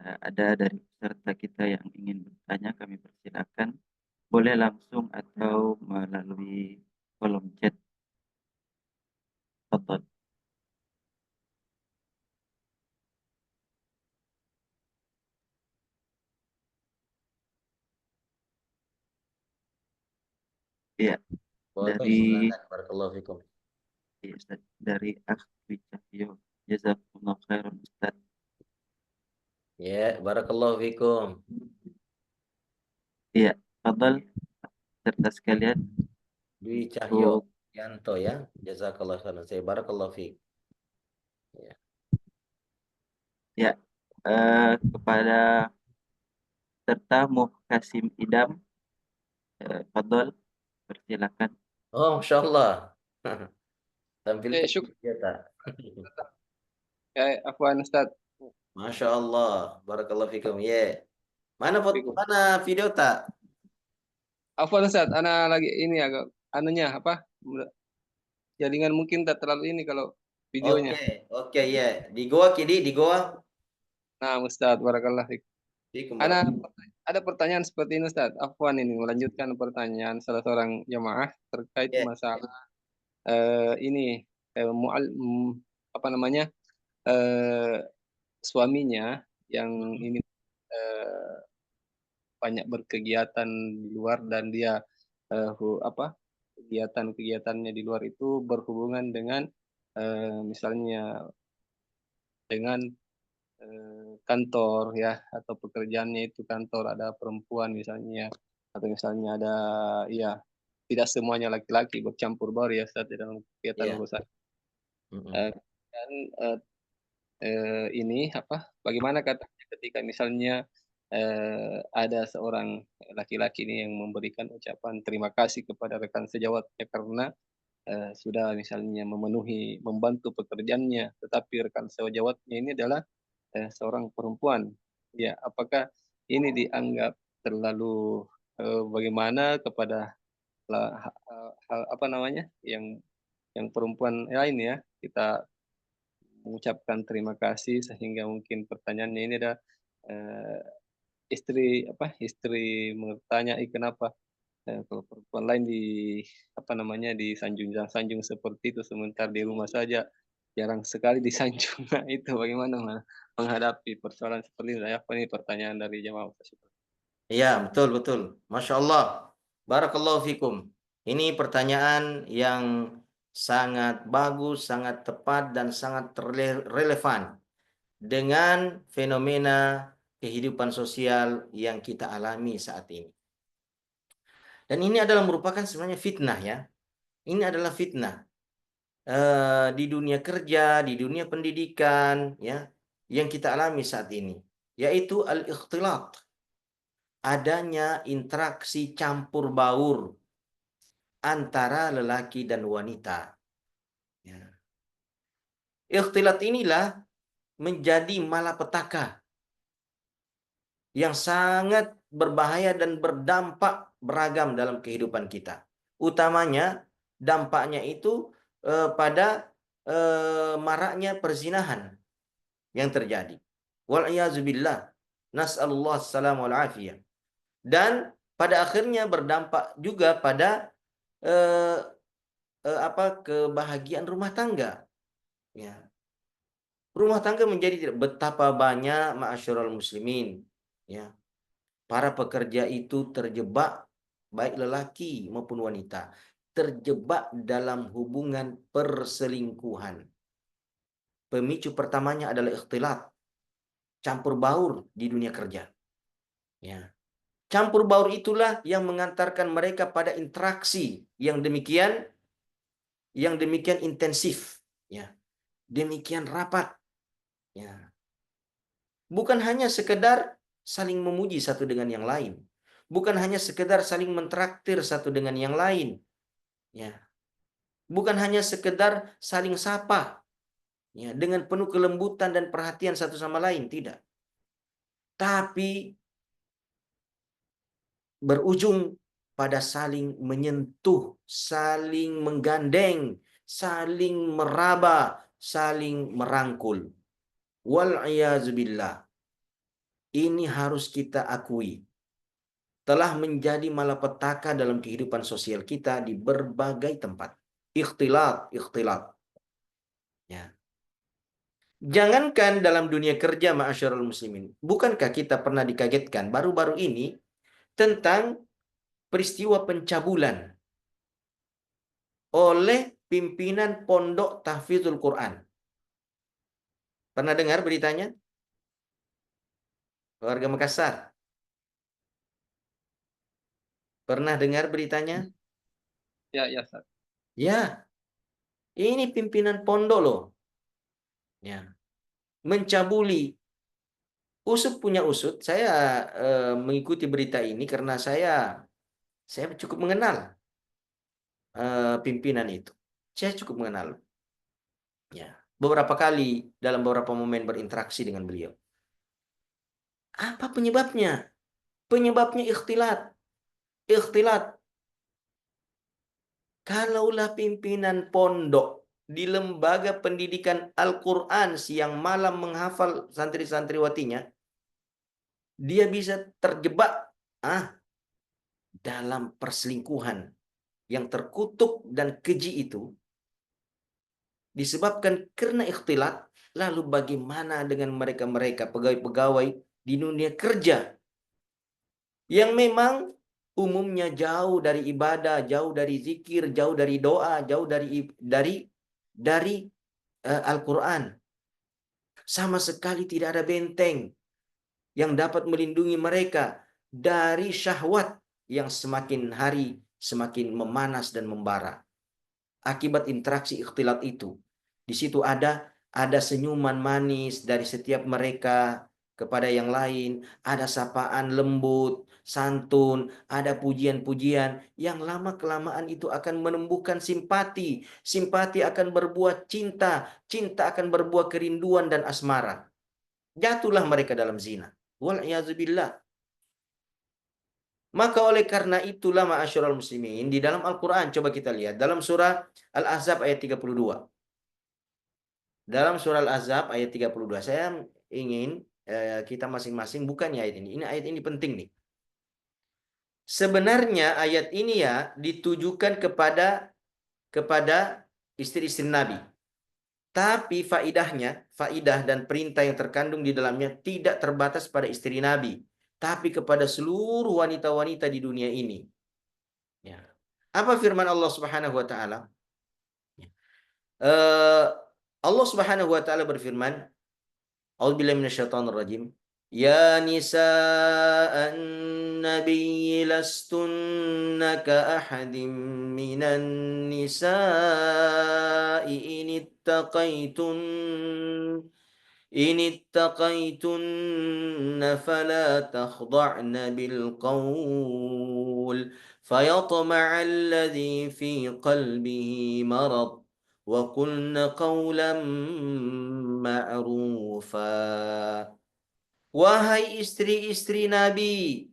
ada dari peserta kita yang ingin bertanya, kami persilakan. Boleh langsung atau melalui kolom chat. Tafadhol. Iya, dari Barakallahu fikum. ya, Ustaz, dari Akhwi Cahyo. Jazakumullah khairan, Ustaz. Ya, barakallahu fikum. Iya, tafadhol peserta sekalian. Dwi Cahyo Yanto ya. Jazakallahu khairan. Saya barakallahu fiik. Ya. Ya, kepada serta Muhkasim Idam, tafadhol, persilakan. Oh, Masya Allah. Tampilkan syukur. senjata. Afwan Ustaz. Masya Allah. Barakallahu fikum. Ya. Mana video tak? Afwan Ustaz, ana lagi ini agak anunya apa? Jaringan mungkin tak terlalu ini kalau videonya. Oke, ya. Di goa kini, di goa. Nah, Ustaz, barakallah fiik. Ana ada pertanyaan seperti ini Ustaz. Afwan ini melanjutkan pertanyaan salah seorang jamaah terkait masalah ini apa namanya? Suaminya yang ini banyak berkegiatan di luar dan dia kegiatan-kegiatannya di luar itu berhubungan dengan misalnya dengan kantor ya, atau pekerjaannya itu kantor, ada perempuan misalnya, atau misalnya ada ya tidak semuanya laki-laki bercampur baur ya saat dalam kegiatan urusan. Dan ini bagaimana katanya ketika misalnya ada seorang laki-laki ini yang memberikan ucapan terima kasih kepada rekan sejawatnya karena sudah misalnya membantu pekerjaannya, tetapi rekan sejawatnya ini adalah seorang perempuan. Ya, apakah ini dianggap terlalu bagaimana kepada hal apa namanya yang perempuan lain ya, kita mengucapkan terima kasih, sehingga mungkin pertanyaannya ini ada istri bertanya, kenapa kalau perempuan lain disanjung seperti itu, sementara di rumah saja jarang sekali disanjung. Nah, itu bagaimana menghadapi persoalan seperti itu? Apa ini pertanyaan dari jamaah? Iya, betul. Masya Allah. Barakallahu fikum. Ini pertanyaan yang sangat bagus, sangat tepat, dan sangat relevan dengan fenomena kehidupan sosial yang kita alami saat ini. Dan ini adalah merupakan sebenarnya fitnah ya. Ini adalah fitnah di dunia kerja, di dunia pendidikan ya, yang kita alami saat ini, yaitu al-ikhtilat. Adanya interaksi campur baur antara lelaki dan wanita. Ya. Ikhtilat inilah menjadi malapetaka yang sangat berbahaya dan berdampak beragam dalam kehidupan kita. Utamanya dampaknya itu pada maraknya perzinahan yang terjadi. Wal'iyazubillah. Nas'alullah salam wal afiyah. Dan pada akhirnya berdampak juga pada kebahagiaan rumah tangga. Ya. Rumah tangga menjadi betapa banyak ma'asyiral muslimin. Ya. Para pekerja itu terjebak, baik lelaki maupun wanita, terjebak dalam hubungan perselingkuhan. Pemicu pertamanya adalah ikhtilat, campur baur di dunia kerja. Ya. Campur baur itulah yang mengantarkan mereka pada interaksi yang demikian intensif, ya, demikian rapat. Ya. Bukan hanya sekedar saling memuji satu dengan yang lain, bukan hanya sekedar saling mentraktir satu dengan yang lain, ya, bukan hanya sekedar saling sapa, ya, dengan penuh kelembutan dan perhatian satu sama lain, tidak. Tapi berujung pada saling menyentuh, saling menggandeng, saling meraba, saling merangkul. Wal'iyazubillah. Ini harus kita akui. Telah menjadi malapetaka dalam kehidupan sosial kita di berbagai tempat. Ikhtilat. Ya. Jangankan dalam dunia kerja, ma'asyarul muslimin. Bukankah kita pernah dikagetkan baru-baru ini tentang peristiwa pencabulan oleh pimpinan pondok tahfidzul Quran? Pernah dengar beritanya? Warga Makassar. Pernah dengar beritanya? Ya, Ustaz. Ya, ini pimpinan pondok loh. Ya, mencabuli. Usut punya usut. Saya mengikuti berita ini karena saya cukup mengenal pimpinan itu. Saya cukup mengenal. Ya, beberapa kali dalam beberapa momen berinteraksi dengan beliau. Apa penyebabnya? Penyebabnya ikhtilat. Kalaulah pimpinan pondok di lembaga pendidikan Al-Quran siang malam menghafal santri-santriwatinya, dia bisa terjebak dalam perselingkuhan yang terkutuk dan keji itu disebabkan karena ikhtilat. Lalu bagaimana dengan mereka-mereka pegawai-pegawai di dunia kerja yang memang umumnya jauh dari ibadah, jauh dari zikir, jauh dari doa, jauh dari Al-Quran. Sama sekali tidak ada benteng yang dapat melindungi mereka dari syahwat yang semakin hari semakin memanas dan membara. Akibat interaksi ikhtilat itu, di situ ada senyuman manis dari setiap mereka kepada yang lain, ada sapaan lembut, santun, ada pujian-pujian yang lama-kelamaan itu akan menumbuhkan simpati. Simpati akan berbuah cinta, cinta akan berbuah kerinduan dan asmara. Jatuhlah mereka dalam zina. Wal'iyazubillah. Maka oleh karena itulah ma'asyiral muslimin, di dalam Al-Quran, coba kita lihat dalam surah Al-Ahzab ayat 32. Dalam surah Al-Ahzab ayat 32, saya ingin kita masing-masing bukannya ayat ini. Ini ayat ini penting nih. Sebenarnya ayat ini ya ditujukan kepada istri-istri Nabi. Tapi faidah dan perintah yang terkandung di dalamnya tidak terbatas pada istri Nabi, tapi kepada seluruh wanita-wanita di dunia ini. Ya. Apa firman Allah Subhanahu wa taala? Allah Subhanahu wa taala berfirman, A'udzubillahi minasyaitonir rajim. Ya nisa'an nabiyyi lastunna ka ahadin minan nisa'i إن اتقيتن فلا تخضعن بالقول فيطمع الذي في قلبه مرض وقلن قولا معروفا. Wahai istri-istri Nabi,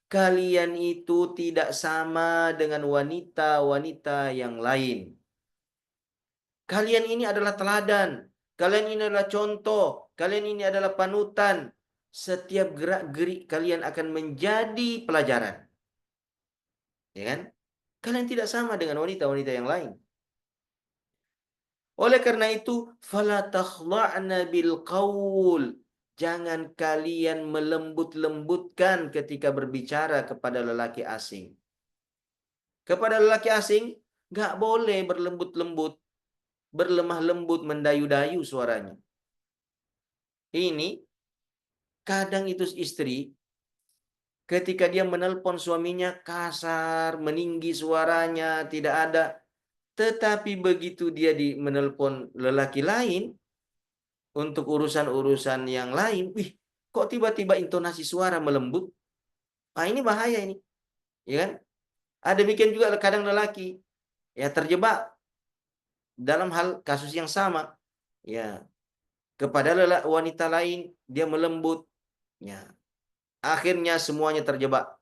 kalian itu tidak sama dengan wanita-wanita yang lain. Kalian ini adalah teladan. Kalian ini adalah contoh. Kalian ini adalah panutan. Setiap gerak-gerik kalian akan menjadi pelajaran. Ya kan? Kalian tidak sama dengan wanita-wanita yang lain. Oleh karena itu, fala takhla'na bil qaul. Jangan kalian melembut-lembutkan ketika berbicara kepada lelaki asing. Kepada lelaki asing, nggak boleh berlembut-lembut, berlemah lembut, mendayu-dayu suaranya. Ini kadang itu istri ketika dia menelpon suaminya kasar, meninggi suaranya, tidak ada. Tetapi begitu dia menelpon lelaki lain untuk urusan-urusan yang lain, wih, kok tiba-tiba intonasi suara melembut? Ah, ini bahaya ini. Ya kan? Ada demikian juga kadang lelaki ya terjebak dalam hal kasus yang sama. Ya, kepada wanita lain dia melembut. Ya. Akhirnya semuanya terjebak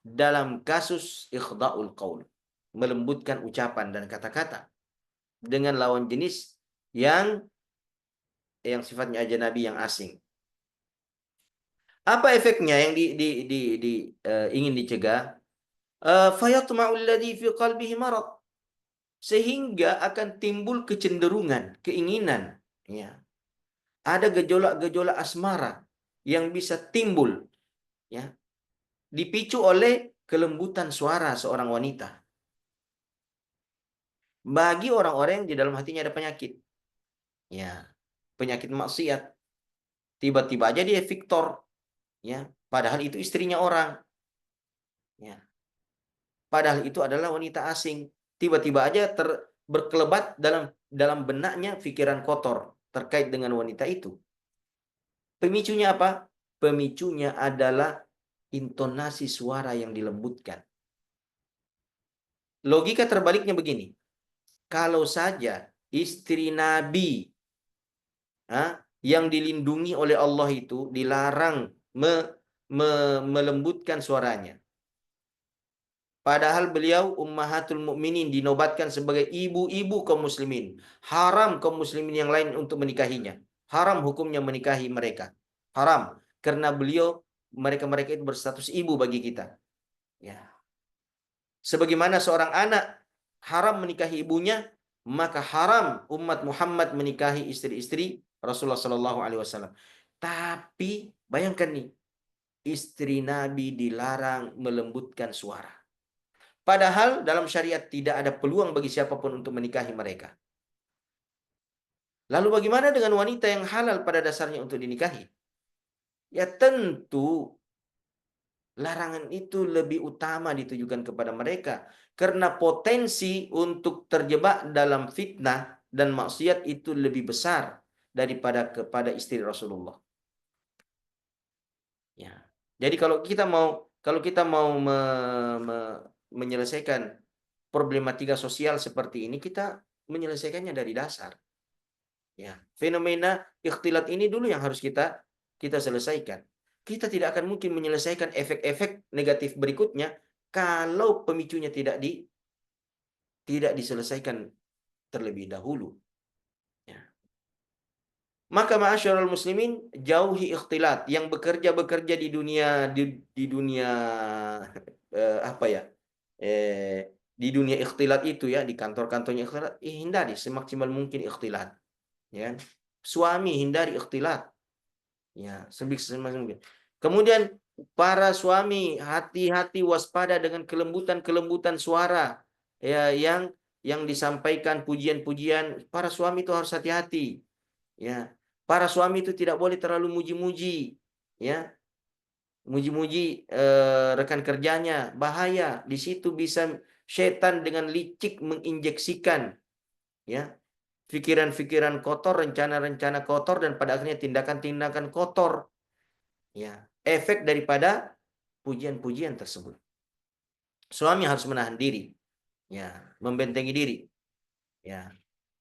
dalam kasus ikhda'ul qaul, melembutkan ucapan dan kata-kata dengan lawan jenis yang sifatnya ajnabi, yang asing. Apa efeknya yang ingin dicegah? Fayatma'ul ladzi fi qalbihi marad, sehingga akan timbul kecenderungan, keinginan, ya. Ada gejolak-gejolak asmara yang bisa timbul, ya, dipicu oleh kelembutan suara seorang wanita. Bagi orang-orang yang di dalam hatinya ada penyakit, ya, penyakit maksiat, tiba-tiba aja dia Victor, ya, padahal itu istrinya orang, ya, padahal itu adalah wanita asing, tiba-tiba aja berkelebat dalam benaknya pikiran kotor terkait dengan wanita itu. Pemicunya apa? Pemicunya adalah intonasi suara yang dilembutkan. Logika terbaliknya begini. Kalau saja istri Nabi yang dilindungi oleh Allah itu dilarang melembutkan suaranya. Padahal beliau ummahatul mukminin, dinobatkan sebagai ibu-ibu kaum muslimin. Haram kaum muslimin yang lain untuk menikahinya. Haram hukumnya menikahi mereka. Haram. Karena mereka itu berstatus ibu bagi kita. Ya. Sebagaimana seorang anak haram menikahi ibunya, maka haram umat Muhammad menikahi istri-istri Rasulullah SAW. Tapi bayangkan nih, istri Nabi dilarang melembutkan suara. Padahal dalam syariat tidak ada peluang bagi siapapun untuk menikahi mereka. Lalu bagaimana dengan wanita yang halal pada dasarnya untuk dinikahi? Ya tentu larangan itu lebih utama ditujukan kepada mereka. Karena potensi untuk terjebak dalam fitnah dan maksiat itu lebih besar daripada kepada istri Rasulullah. Ya. Jadi kalau kita mau menyelesaikan problematika sosial seperti ini, kita menyelesaikannya dari dasar. Ya, fenomena ikhtilat ini dulu yang harus kita selesaikan. Kita tidak akan mungkin menyelesaikan efek-efek negatif berikutnya kalau pemicunya tidak diselesaikan terlebih dahulu. Ya. Maka ma'asyiral muslimin, jauhi ikhtilat. Yang bekerja di dunia di dunia ikhtilat itu, ya, di kantor-kantornya ikhtilat, hindari semaksimal mungkin ikhtilat. Ya. Suami hindari ikhtilat. Ya, semaksimal mungkin. Kemudian para suami hati-hati, waspada dengan kelembutan suara, ya, yang yang disampaikan pujian-pujian, para suami itu harus hati-hati. Ya, para suami itu tidak boleh terlalu muji-muji, ya, muji-muji rekan kerjanya, bahaya. Di situ bisa setan dengan licik menginjeksikan, ya, pikiran-pikiran kotor, rencana-rencana kotor, dan pada akhirnya tindakan-tindakan kotor. Ya, efek daripada pujian-pujian tersebut. Suami harus menahan diri, ya, membentengi diri. Ya.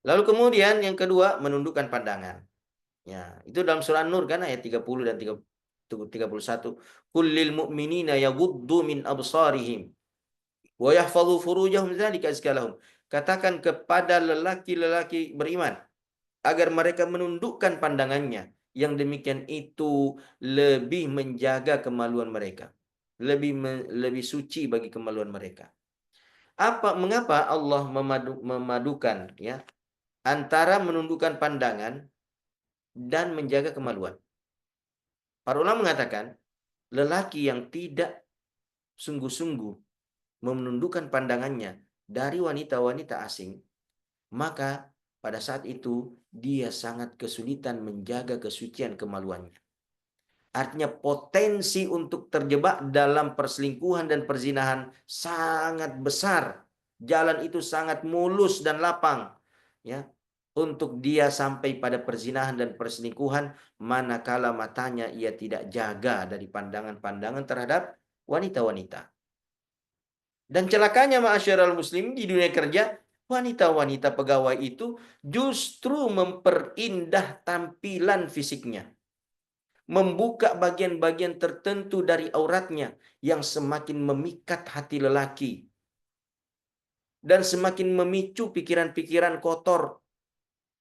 Lalu kemudian yang kedua, menundukkan pandangan. Ya, itu dalam surah An-Nur kan ayat 30 dan 31. Kullil mu'minina yaghuddu min absarihim wa yahfazu furujahum dzalika azka lahum. Katakan kepada lelaki-lelaki beriman agar mereka menundukkan pandangannya. Yang demikian itu lebih menjaga kemaluan mereka. Lebih suci bagi kemaluan mereka. Mengapa Allah memadukan, ya, antara menundukkan pandangan dan menjaga kemaluan? Para ulama mengatakan lelaki yang tidak sungguh-sungguh menundukkan pandangannya dari wanita-wanita asing, maka pada saat itu dia sangat kesulitan menjaga kesucian kemaluannya. Artinya potensi untuk terjebak dalam perselingkuhan dan perzinahan sangat besar. Jalan itu sangat mulus dan lapang, ya, untuk dia sampai pada perzinahan dan perselingkuhan manakala matanya ia tidak jaga dari pandangan-pandangan terhadap wanita-wanita. Dan celakanya ma'asyiral muslim di dunia kerja, wanita-wanita pegawai itu justru memperindah tampilan fisiknya, membuka bagian-bagian tertentu dari auratnya yang semakin memikat hati lelaki dan semakin memicu pikiran-pikiran kotor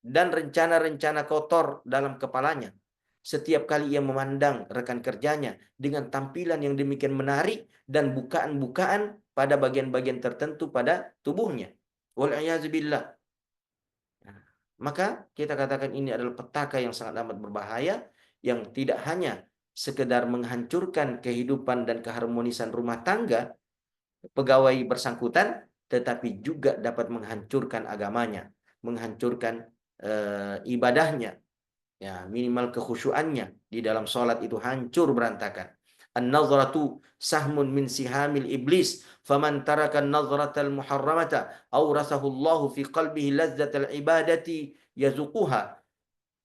dan rencana-rencana kotor dalam kepalanya. Setiap kali ia memandang rekan kerjanya dengan tampilan yang demikian menarik dan bukaan-bukaan pada bagian-bagian tertentu pada tubuhnya. Wal'iyadzubillah. Maka kita katakan ini adalah petaka yang sangat amat berbahaya, yang tidak hanya sekedar menghancurkan kehidupan dan keharmonisan rumah tangga pegawai bersangkutan, tetapi juga dapat menghancurkan agamanya, menghancurkan ibadahnya, ya, minimal kekhusyuannya di dalam sholat itu hancur berantakan. An-nazratu sahmun min sihamil iblis, faman taraka an-nazratal muharramata awrathahu Allahu fi qalbihi lazzatal ibadati yazuquha.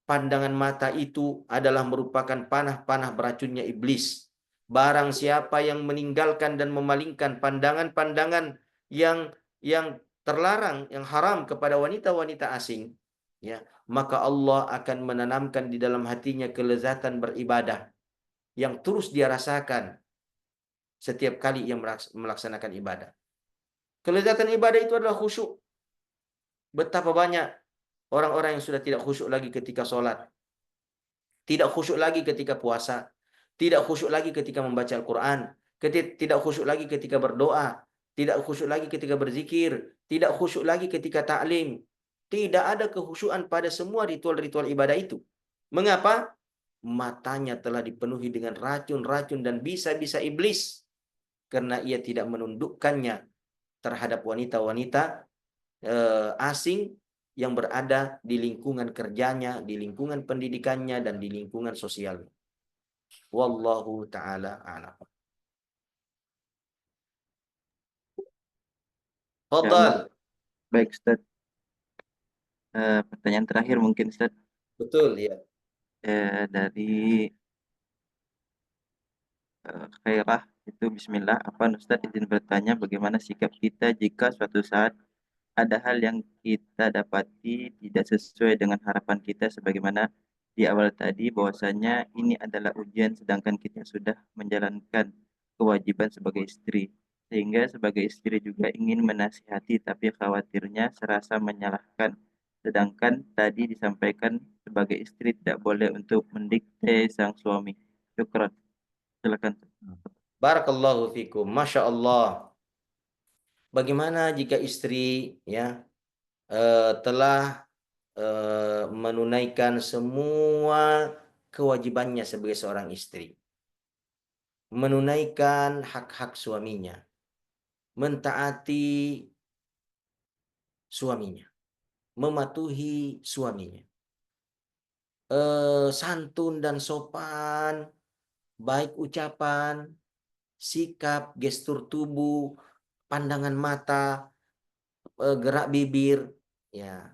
Pandangan mata itu adalah merupakan panah-panah beracunnya iblis. Barang siapa yang meninggalkan dan memalingkan pandangan-pandangan yang terlarang, yang haram kepada wanita-wanita asing, ya, maka Allah akan menanamkan di dalam hatinya kelezatan beribadah yang terus dia rasakan setiap kali ia melaksanakan ibadah. Kelezatan ibadah itu adalah khusyuk. Betapa banyak orang-orang yang sudah tidak khusyuk lagi ketika sholat, tidak khusyuk lagi ketika puasa, tidak khusyuk lagi ketika membaca Al-Quran, tidak khusyuk lagi ketika berdoa, tidak khusyuk lagi ketika berzikir, tidak khusyuk lagi ketika ta'lim. Tidak ada kekhusyuan pada semua ritual-ritual ibadah itu. Mengapa? Matanya telah dipenuhi dengan racun-racun dan bisa-bisa iblis, karena ia tidak menundukkannya terhadap wanita-wanita asing yang berada di lingkungan kerjanya, di lingkungan pendidikannya, dan di lingkungan sosialnya. Wallahu ta'ala a'lam. Fadal. Baik, Ustaz. Pertanyaan terakhir mungkin, Ustaz. Betul, ya. Dari Khairah itu bismillah, apa Ustaz izin bertanya bagaimana sikap kita jika suatu saat ada hal yang kita dapati tidak sesuai dengan harapan kita, sebagaimana di awal tadi bahwasanya ini adalah ujian sedangkan kita sudah menjalankan kewajiban sebagai istri, sehingga sebagai istri juga ingin menasihati tapi khawatirnya serasa menyalahkan, sedangkan tadi disampaikan sebagai istri tidak boleh untuk mendikte sang suami. Syukran. Silakan. Barakallahu fikum. Masya Allah. Bagaimana jika istri, ya, telah menunaikan semua kewajibannya sebagai seorang istri, menunaikan hak-hak suaminya, mentaati suaminya, mematuhi suaminya. Santun dan sopan, baik ucapan, sikap, gestur tubuh, pandangan mata, gerak bibir, ya.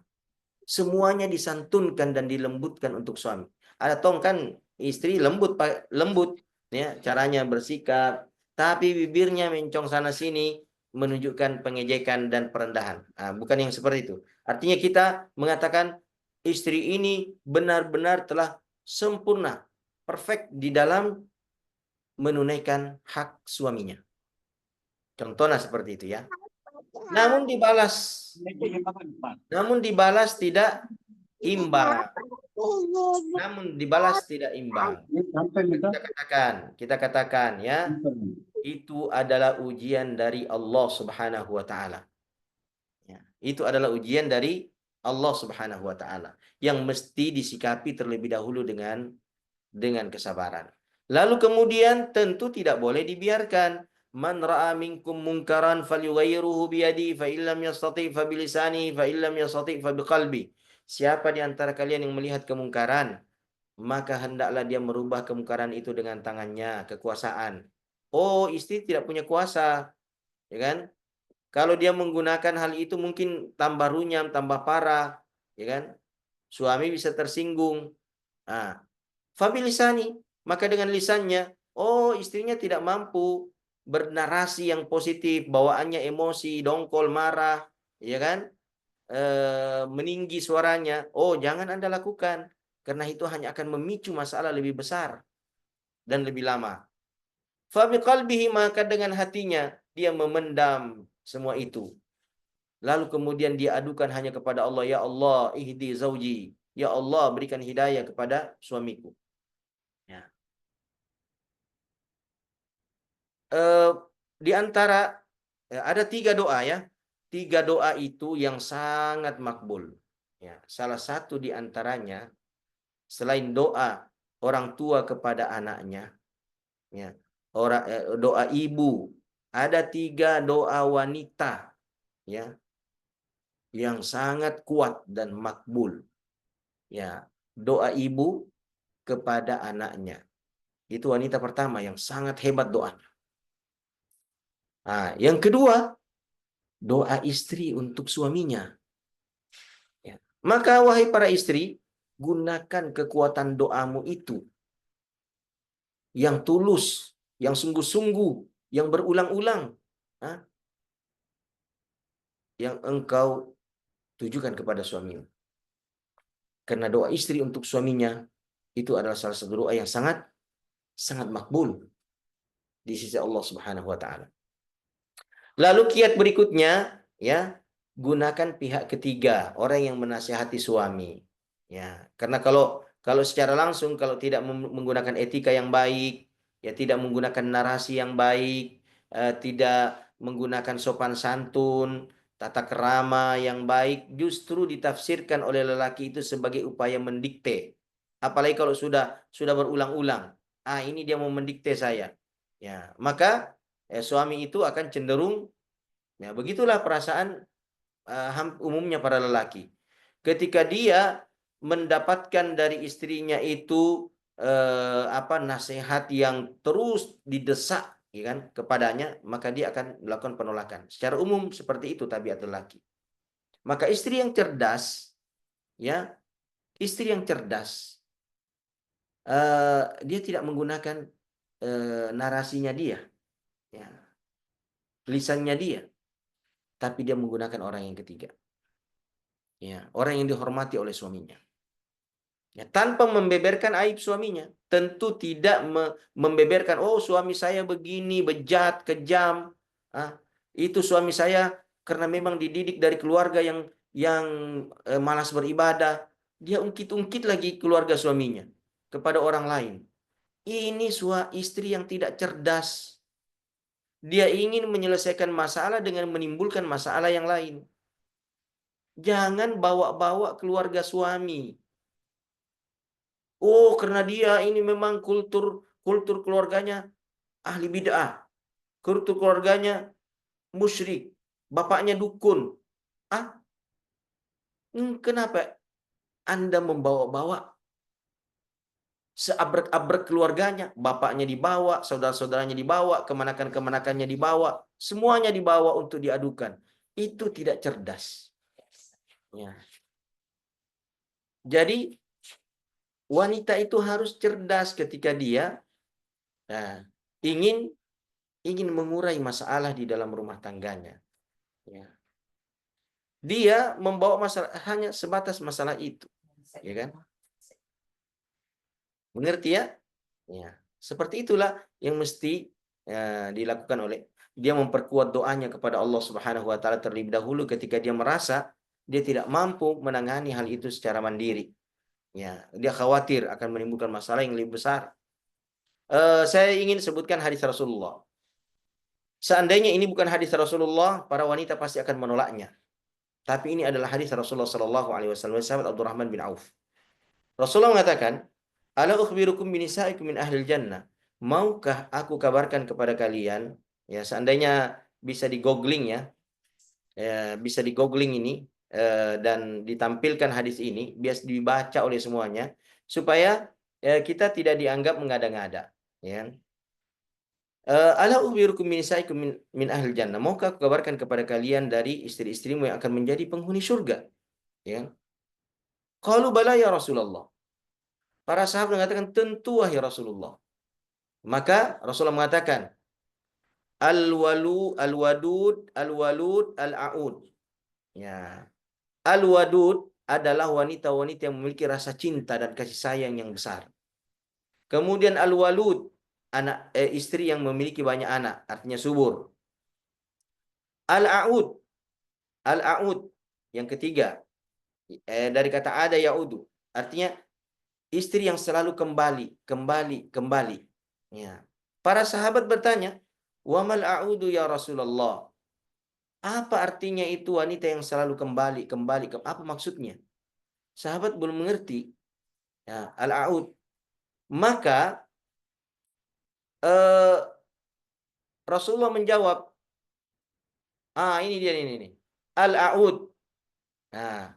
Semuanya disantunkan dan dilembutkan untuk suami. Ada tong kan istri lembut ya, caranya bersikap, tapi bibirnya mencong sana sini menunjukkan pengejekan dan perendahan. Bukan yang seperti itu. Artinya kita mengatakan istri ini benar-benar telah sempurna, perfect di dalam menunaikan hak suaminya. Contohnya seperti itu ya. Namun dibalas tidak imbang. Kita katakan ya, itu adalah ujian dari Allah Subhanahu wa taala. Ya, itu adalah ujian dari Allah Subhanahu wa taala yang mesti disikapi terlebih dahulu dengan kesabaran. Lalu kemudian tentu tidak boleh dibiarkan. Man ra'a minkum munkaran falyughayyirhu biyadihi fa illam yastati' fa bilisanihi fa illam yastati' fa biqalbi. Siapa di antara kalian yang melihat kemungkaran, maka hendaklah dia merubah kemungkaran itu dengan tangannya, kekuasaan. Oh, istri tidak punya kuasa, ya kan? Kalau dia menggunakan hal itu mungkin tambah runyam, tambah parah, ya kan? Suami bisa tersinggung. Fabilisani, maka dengan lisannya, oh istrinya tidak mampu bernarasi yang positif, bawaannya emosi, dongkol, marah, ya kan? Meninggi suaranya. Oh, jangan Anda lakukan, karena itu hanya akan memicu masalah lebih besar dan lebih lama. Fabiqalbihi, maka dengan hatinya dia memendam semua itu. Lalu kemudian dia adukan hanya kepada Allah, ya Allah, ihdi zauji. Ya Allah, berikan hidayah kepada suamiku. Ya. Di antara ada 3 doa ya. 3 doa itu yang sangat makbul. Ya, salah satu di antaranya selain doa orang tua kepada anaknya, ya, doa ibu, ada 3 doa wanita ya yang sangat kuat dan makbul. Ya, doa ibu kepada anaknya. Itu wanita pertama yang sangat hebat doanya. Yang kedua, doa istri untuk suaminya. Ya. Maka wahai para istri, gunakan kekuatan doamu itu yang tulus, yang sungguh-sungguh, yang berulang-ulang, yang engkau tujukan kepada suamimu. Karena doa istri untuk suaminya itu adalah salah satu doa yang sangat makbul di sisi Allah Subhanahu wa taala. Lalu kiat berikutnya, ya, gunakan pihak ketiga, orang yang menasihati suami. Ya, karena kalau secara langsung, kalau tidak menggunakan etika yang baik, ya tidak menggunakan narasi yang baik, tidak menggunakan sopan santun, tata kerama yang baik, justru ditafsirkan oleh lelaki itu sebagai upaya mendikte. Apalagi kalau sudah berulang-ulang. Ini dia mau mendikte saya. Ya, maka suami itu akan cenderung, ya begitulah perasaan umumnya para lelaki. Ketika dia mendapatkan dari istrinya itu nasihat yang terus didesak, ya kan, kepadanya, maka dia akan melakukan penolakan. Secara umum seperti itu tabiat lelaki. Maka istri yang cerdas, ya, dia tidak menggunakan narasinya dia, ya, lisannya dia, tapi dia menggunakan orang yang ketiga, ya, orang yang dihormati oleh suaminya, ya, tanpa membeberkan aib suaminya. Tentu tidak membeberkan, oh suami saya begini, bejat, kejam, itu suami saya karena memang dididik dari keluarga yang malas beribadah. Dia ungkit-ungkit lagi keluarga suaminya kepada orang lain. Ini istri yang tidak cerdas. Dia ingin menyelesaikan masalah dengan menimbulkan masalah yang lain. Jangan bawa-bawa keluarga suami. Oh, karena dia ini memang kultur keluarganya ahli bid'ah. Kultur keluarganya musyrik. Bapaknya dukun. Kenapa Anda membawa-bawa seabrek-abrek keluarganya, bapaknya dibawa, saudara-saudaranya dibawa, kemanakan-kemanakannya dibawa, semuanya dibawa untuk diadukan. Itu tidak cerdas. Ya. Jadi wanita itu harus cerdas ketika dia ingin mengurai masalah di dalam rumah tangganya. Ya. Dia membawa masalah hanya sebatas masalah itu, ya kan? Mengerti ya? Ya. Seperti itulah yang mesti dilakukan oleh dia, memperkuat doanya kepada Allah Subhanahu wa taala terlebih dahulu ketika dia merasa dia tidak mampu menangani hal itu secara mandiri. Ya, dia khawatir akan menimbulkan masalah yang lebih besar. Saya ingin sebutkan hadis Rasulullah. Seandainya ini bukan hadis Rasulullah, para wanita pasti akan menolaknya. Tapi ini adalah hadis Rasulullah Shallallahu Alaihi Wasallam, sahabat Abdurrahman bin Auf. Rasulullah mengatakan, "Ala ukhbirukum binisaikum min ahlil jannah." Maukah aku kabarkan kepada kalian, ya seandainya bisa di googling ya, bisa di googling ini dan ditampilkan hadis ini, biar dibaca oleh semuanya supaya kita tidak dianggap mengada-ngada, ya. Ala ukhbirukum binisaikum min ahlil jannah. Maukah aku kabarkan kepada kalian dari istri-istrimu yang akan menjadi penghuni surga, ya. Qalu bala ya Rasulullah. Para sahabat mengatakan, tentu wahai Rasulullah. Maka Rasulullah mengatakan, al-wadud, al-a'ud. Ya. Al-wadud adalah wanita-wanita yang memiliki rasa cinta dan kasih sayang yang besar. Kemudian al-walud, istri yang memiliki banyak anak, artinya subur. Al-a'ud, yang ketiga, dari kata ada ya'udu, artinya istri yang selalu kembali. Ya. Para sahabat bertanya, "Wamal a'udu ya Rasulullah?" Apa artinya itu wanita yang selalu kembali? Apa maksudnya? Sahabat belum mengerti. Ya, al-a'ud. Maka Rasulullah menjawab, ini dia ini. Al-a'ud. Nah,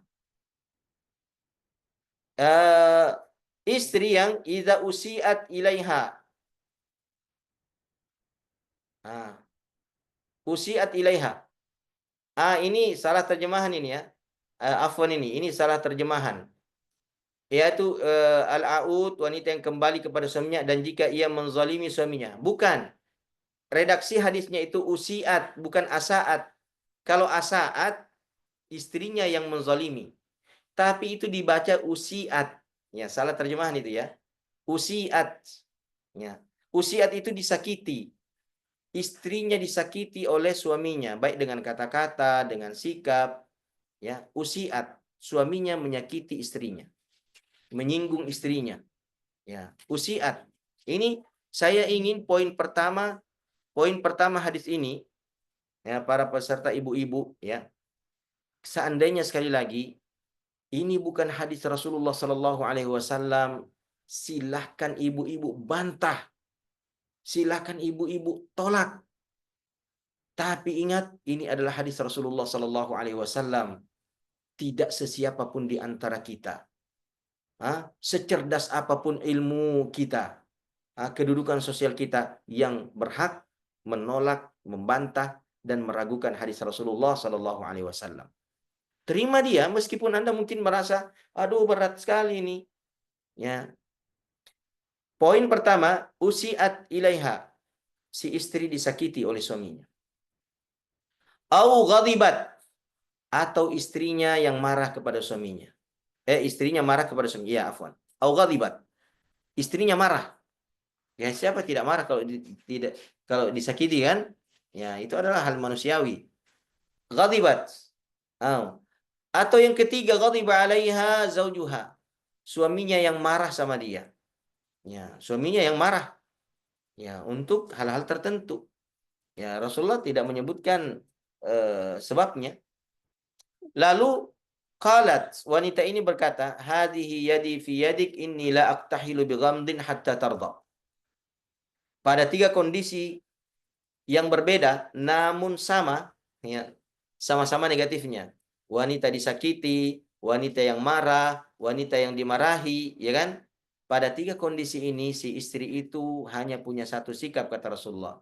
istri yang idza usiat ilaiha. Usiat ilaiha. Ini salah terjemahan ini ya. Afwan ini salah terjemahan. Yaitu al-a'ud, wanita yang kembali kepada suaminya dan jika ia menzalimi suaminya. Bukan. Redaksi hadisnya itu usiat, bukan asaat. Kalau asaat, istrinya yang menzalimi. Tapi itu dibaca usiat. Ya, salah terjemahan itu ya. Usiat. Ya. Usiat itu disakiti. Istrinya disakiti oleh suaminya, baik dengan kata-kata, dengan sikap, ya. Usiat, suaminya menyakiti istrinya, menyinggung istrinya, ya. Usiat. Ini saya ingin poin pertama hadis ini, ya, para peserta ibu-ibu, ya. Seandainya sekali lagi ini bukan hadis Rasulullah Shallallahu Alaihi Wasallam, silahkan ibu-ibu bantah, silahkan ibu-ibu tolak. Tapi ingat, ini adalah hadis Rasulullah Sallallahu Alaihi Wasallam. Tidak sesiapapun di antara kita, secerdas apapun ilmu kita, kedudukan sosial kita, yang berhak menolak, membantah, dan meragukan hadis Rasulullah Sallallahu Alaihi Wasallam. Terima dia, meskipun Anda mungkin merasa, aduh berat sekali ini. Ya. Poin pertama, usiat ilaiha, si istri disakiti oleh suaminya. Au ghadibat, atau istrinya yang marah kepada suaminya. Istrinya marah kepada suaminya. Ya, afwan. Au ghadibat, istrinya marah. Ya, siapa tidak marah kalau disakiti kan? Ya, itu adalah hal manusiawi. Ghadibat. Atau yang ketiga, ghadiba 'alaiha zaujuha. Suaminya yang marah sama dia. Ya, suaminya yang marah. Ya, untuk hal-hal tertentu. Ya, Rasulullah tidak menyebutkan sebabnya. Lalu qalat, wanita ini berkata, hadhihi yadi fi yadik inni la aqtahilu bi ghamdin hatta tarda. Pada 3 kondisi yang berbeda namun sama, ya, sama-sama negatifnya. Wanita disakiti, wanita yang marah, wanita yang dimarahi, ya kan? Pada 3 kondisi ini si istri itu hanya punya satu sikap, kata Rasulullah.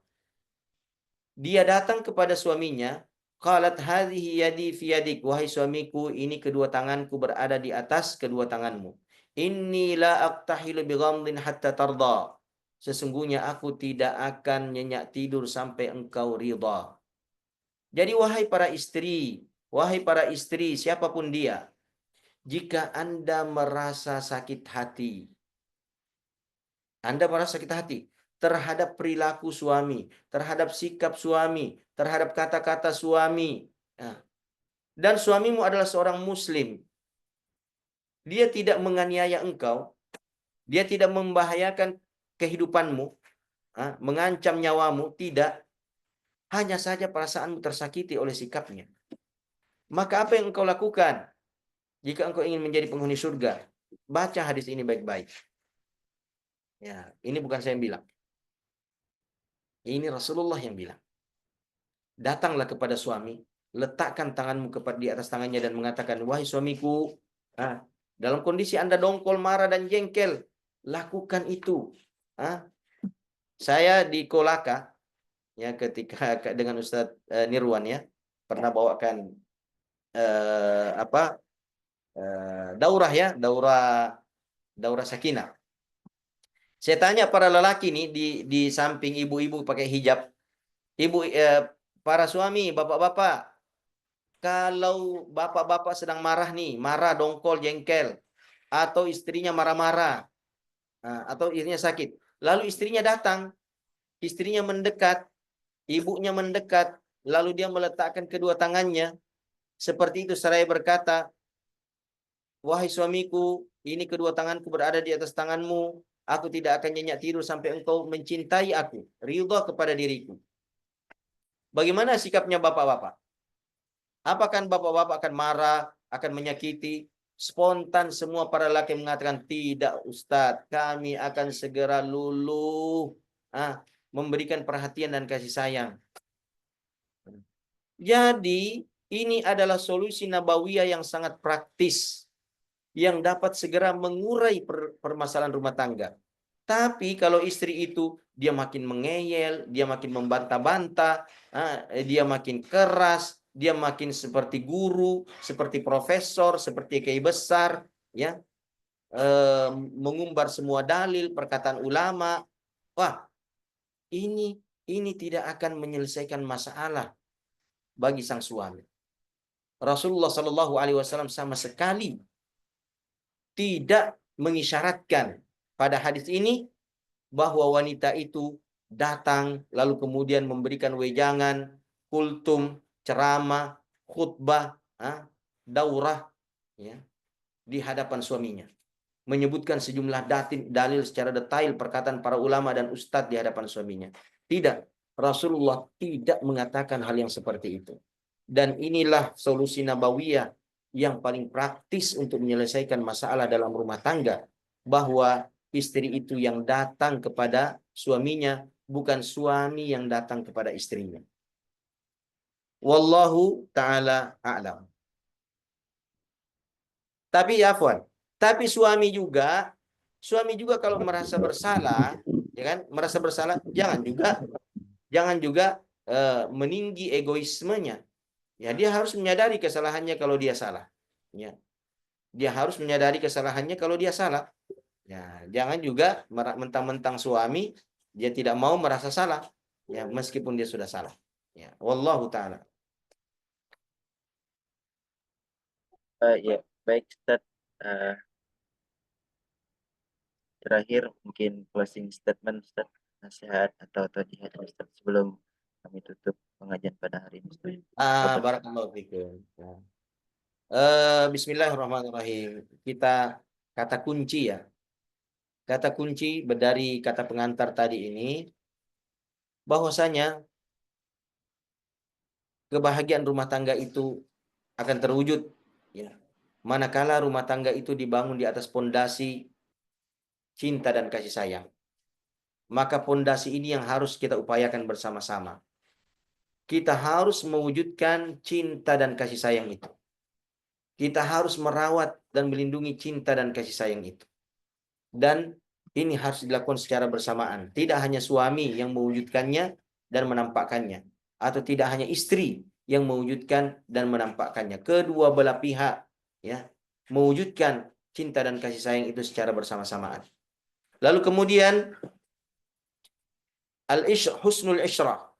Dia datang kepada suaminya, qalat hadhihi yadi fi yadik, wahai suamiku, ini kedua tanganku berada di atas kedua tanganmu. Inni la aqtahilu bi ghamdin hatta tarda. Sesungguhnya aku tidak akan nyenyak tidur sampai engkau ridha. Jadi wahai para istri siapapun dia, jika Anda merasa sakit hati, terhadap perilaku suami, terhadap sikap suami, terhadap kata-kata suami, dan suamimu adalah seorang muslim, dia tidak menganiaya engkau, dia tidak membahayakan kehidupanmu, mengancam nyawamu, tidak, hanya saja perasaanmu tersakiti oleh sikapnya. Maka apa yang engkau lakukan jika engkau ingin menjadi penghuni surga? Baca hadis ini baik-baik. Ya, ini bukan saya yang bilang. Ini Rasulullah yang bilang. Datanglah kepada suami, letakkan tanganmu di atas tangannya dan mengatakan, wahai suamiku, dalam kondisi Anda dongkol, marah dan jengkel, lakukan itu. Saya di Kolaka, ya, ketika dengan Ustadz Nirwan, ya, pernah bawakan daurah, ya, daurah sakinah. Saya tanya para lelaki nih di samping ibu-ibu pakai hijab, para suami, bapak-bapak, kalau bapak-bapak sedang marah nih, marah, dongkol, jengkel, atau istrinya marah-marah, atau istrinya sakit, lalu istrinya datang, istrinya mendekat, ibunya mendekat, lalu dia meletakkan kedua tangannya seperti itu seraya berkata, wahai suamiku, ini kedua tanganku berada di atas tanganmu, aku tidak akan nyenyak tidur sampai engkau mencintai aku, ridha kepada diriku. Bagaimana sikapnya bapak-bapak? Apakah bapak-bapak akan marah, akan menyakiti? Spontan semua para laki mengatakan, tidak Ustadz, kami akan segera luluh, memberikan perhatian dan kasih sayang. Jadi ini adalah solusi nabawiyah yang sangat praktis, yang dapat segera mengurai permasalahan rumah tangga. Tapi kalau istri itu dia makin mengeyel, dia makin membantah-bantah, dia makin keras, dia makin seperti guru, seperti profesor, seperti kiai besar, ya, mengumbar semua dalil, perkataan ulama. Wah, ini tidak akan menyelesaikan masalah bagi sang suami. Rasulullah Shallallahu Alaihi Wasallam sama sekali tidak mengisyaratkan pada hadis ini bahwa wanita itu datang lalu kemudian memberikan wejangan, kultum, ceramah, khutbah, daurah, ya, di hadapan suaminya, menyebutkan sejumlah dalil secara detail perkataan para ulama dan ustadz di hadapan suaminya. Tidak, Rasulullah tidak mengatakan hal yang seperti itu. Dan inilah solusi nabawiyah yang paling praktis untuk menyelesaikan masalah dalam rumah tangga, bahwa istri itu yang datang kepada suaminya, bukan suami yang datang kepada istrinya. Wallahu ta'ala a'lam. Tapi afwan, tapi suami juga kalau merasa bersalah, ya kan, merasa bersalah, jangan juga meninggi egoismenya. Ya, dia harus menyadari kesalahannya kalau dia salah. Ya. Dia harus menyadari kesalahannya kalau dia salah. Ya, jangan juga mentang-mentang suami dia tidak mau merasa salah, ya, meskipun dia sudah salah. Ya, wallahu taala. Ya, baik Ustaz. Terakhir mungkin closing statement Ustaz, nasihat atau tausiah Ustaz sebelum kami tutup pengajian pada hari ini. Barakallahu fikum. Bismillahirrahmanirrahim. Kita kata kunci, ya. Kata kunci dari kata pengantar tadi ini, bahwasanya kebahagiaan rumah tangga itu akan terwujud, ya, manakala rumah tangga itu dibangun di atas pondasi cinta dan kasih sayang. Maka pondasi ini yang harus kita upayakan bersama-sama. Kita harus mewujudkan cinta dan kasih sayang itu. kita harus merawat dan melindungi cinta dan kasih sayang itu. Dan ini harus dilakukan secara bersamaan. Tidak hanya suami yang mewujudkannya dan menampakkannya, atau tidak hanya istri yang mewujudkan dan menampakkannya. Kedua belah pihak ya mewujudkan cinta dan kasih sayang itu secara bersama-samaan. Lalu kemudian husnul isyrah.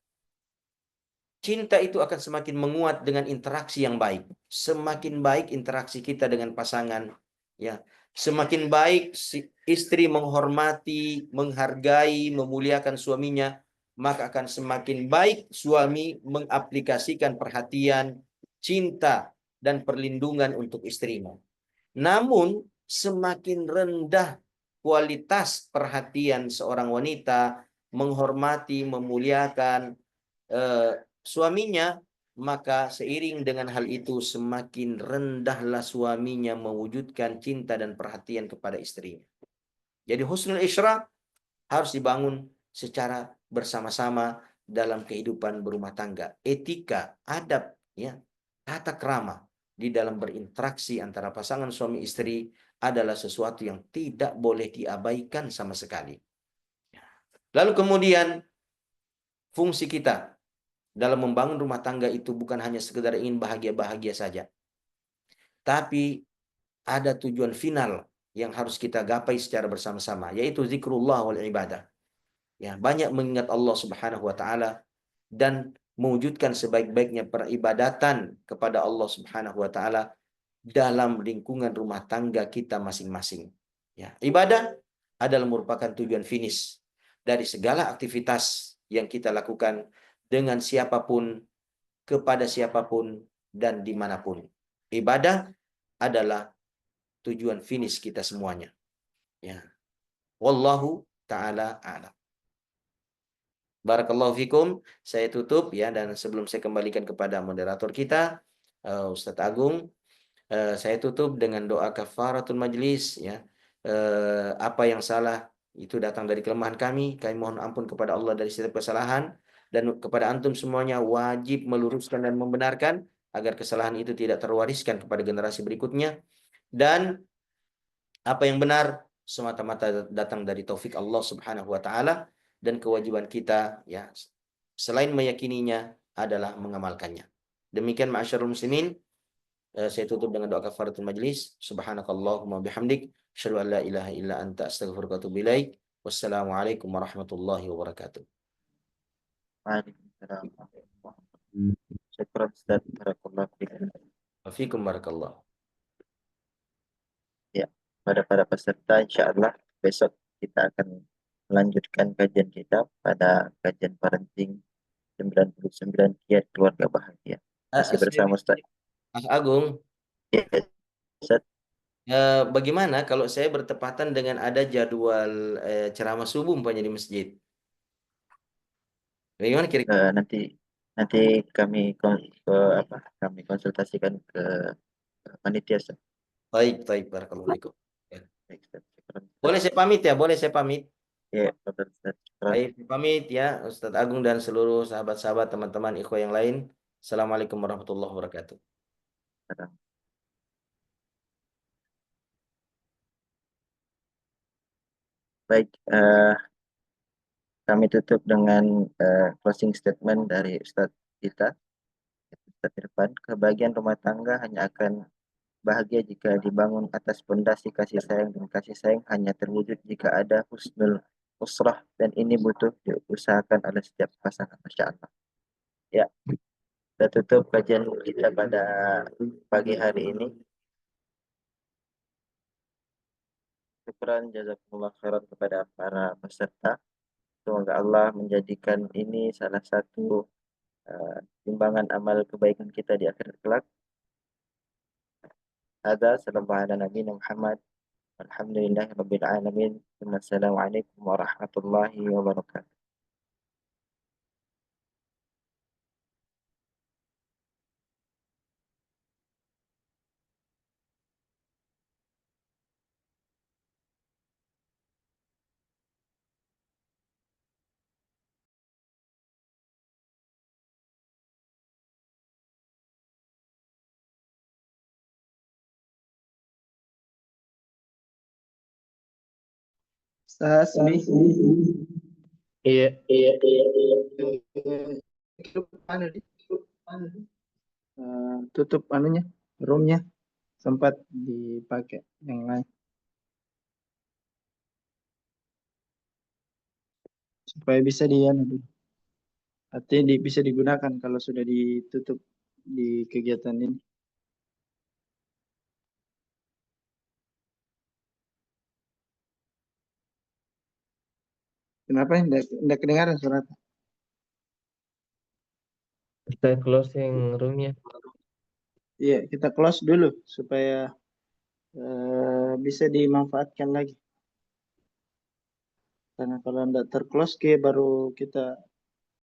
Cinta itu akan semakin menguat dengan interaksi yang baik. Semakin baik interaksi kita dengan pasangan, ya, semakin baik si istri menghormati, menghargai, memuliakan suaminya, maka akan semakin baik suami mengaplikasikan perhatian, cinta, dan perlindungan untuk istrinya. Namun, semakin rendah kualitas perhatian seorang wanita menghormati, memuliakan suaminya, maka seiring dengan hal itu semakin rendahlah suaminya mewujudkan cinta dan perhatian kepada istrinya. Jadi husnul isyrah harus dibangun secara bersama-sama dalam kehidupan berumah tangga. Etika, adab, ya, tata krama di dalam berinteraksi antara pasangan suami istri adalah sesuatu yang tidak boleh diabaikan sama sekali. Lalu kemudian fungsi kita dalam membangun rumah tangga itu bukan hanya sekedar ingin bahagia-bahagia saja, tapi ada tujuan final yang harus kita gapai secara bersama-sama, yaitu zikrullah wal ibadah. Ya, banyak mengingat Allah Subhanahu wa taala dan mewujudkan sebaik-baiknya peribadatan kepada Allah Subhanahu wa taala dalam lingkungan rumah tangga kita masing-masing. Ya, ibadah adalah merupakan tujuan finish dari segala aktivitas yang kita lakukan dengan siapapun, kepada siapapun, dan dimanapun. Ibadah adalah tujuan finish kita semuanya. Ya. Wallahu ta'ala a'lam. Barakallahu fikum. Saya tutup ya, dan sebelum saya kembalikan kepada moderator kita, Ustadz Agung, saya tutup dengan doa kafaratul majlis ya. Apa yang salah itu datang dari kelemahan kami mohon ampun kepada Allah dari setiap kesalahan, dan kepada antum semuanya wajib meluruskan dan membenarkan agar kesalahan itu tidak terwariskan kepada generasi berikutnya, dan apa yang benar semata-mata datang dari taufik Allah Subhanahu wa taala, dan kewajiban kita ya selain meyakininya adalah mengamalkannya. Demikian ma'asyarul muslimin, saya tutup dengan doa kafaratul majlis. Subhanakallahumma bihamdik, asyhadu an la ilaha illa anta, astaghfiruka wa atubu ilaik. Wassalamualaikum warahmatullahi wabarakatuh. Waalaikumsalam. Syukran Ustaz. Barakallahu fikum. Wafikum barakallah. Ya, pada para peserta insya Allah besok kita akan melanjutkan kajian kita pada kajian parenting 99 kiat keluarga bahagia. Masih bersama Ustaz. Agung, Ya, Ustaz. bagaimana kalau saya bertepatan dengan ada jadwal ceramah subuh umpamanya di masjid? Bagaimana kira-kira? Nanti kami kami konsultasikan ke panitia Ustaz. Baik, barakallahu fikum. Ya. Baik, Ustaz. Syukran, Ustaz. Boleh saya pamit ya? Boleh saya pamit? Ya, betul, Ustaz. Syukran. Baik, pamit ya Ustadz Agung dan seluruh sahabat-sahabat teman-teman ikhwah yang lain. Assalamualaikum warahmatullahi wabarakatuh. Baik, kami tutup dengan closing statement dari Ustadz kita, Ustadz Irfan. Kebahagiaan rumah tangga hanya akan bahagia jika dibangun atas pondasi kasih sayang, dan kasih sayang hanya terwujud jika ada husnul usrah, dan ini butuh diusahakan oleh setiap pasangan. Masya Allah. Ya, kita tutup kajian kita pada pagi hari ini. Syukran jazakumullah khairan kepada para peserta. Semoga Allah menjadikan ini salah satu timbangan amal kebaikan kita di akhir kelak. Ada sallallahu ala nabiyina Muhammad. Alhamdulillahirabbil alamin. Wassalamualaikum warahmatullahi wabarakatuh. Sasmi. Iya. Tutup tutup anunya, roomnya, sempat dipakai yang lain supaya bisa dulu. Artinya bisa digunakan kalau sudah ditutup di kegiatan ini. Kenapa tidak kedengaran suara? Kita closing roomnya. Iya, kita close dulu supaya bisa dimanfaatkan lagi. Karena kalau tidak terclose baru kita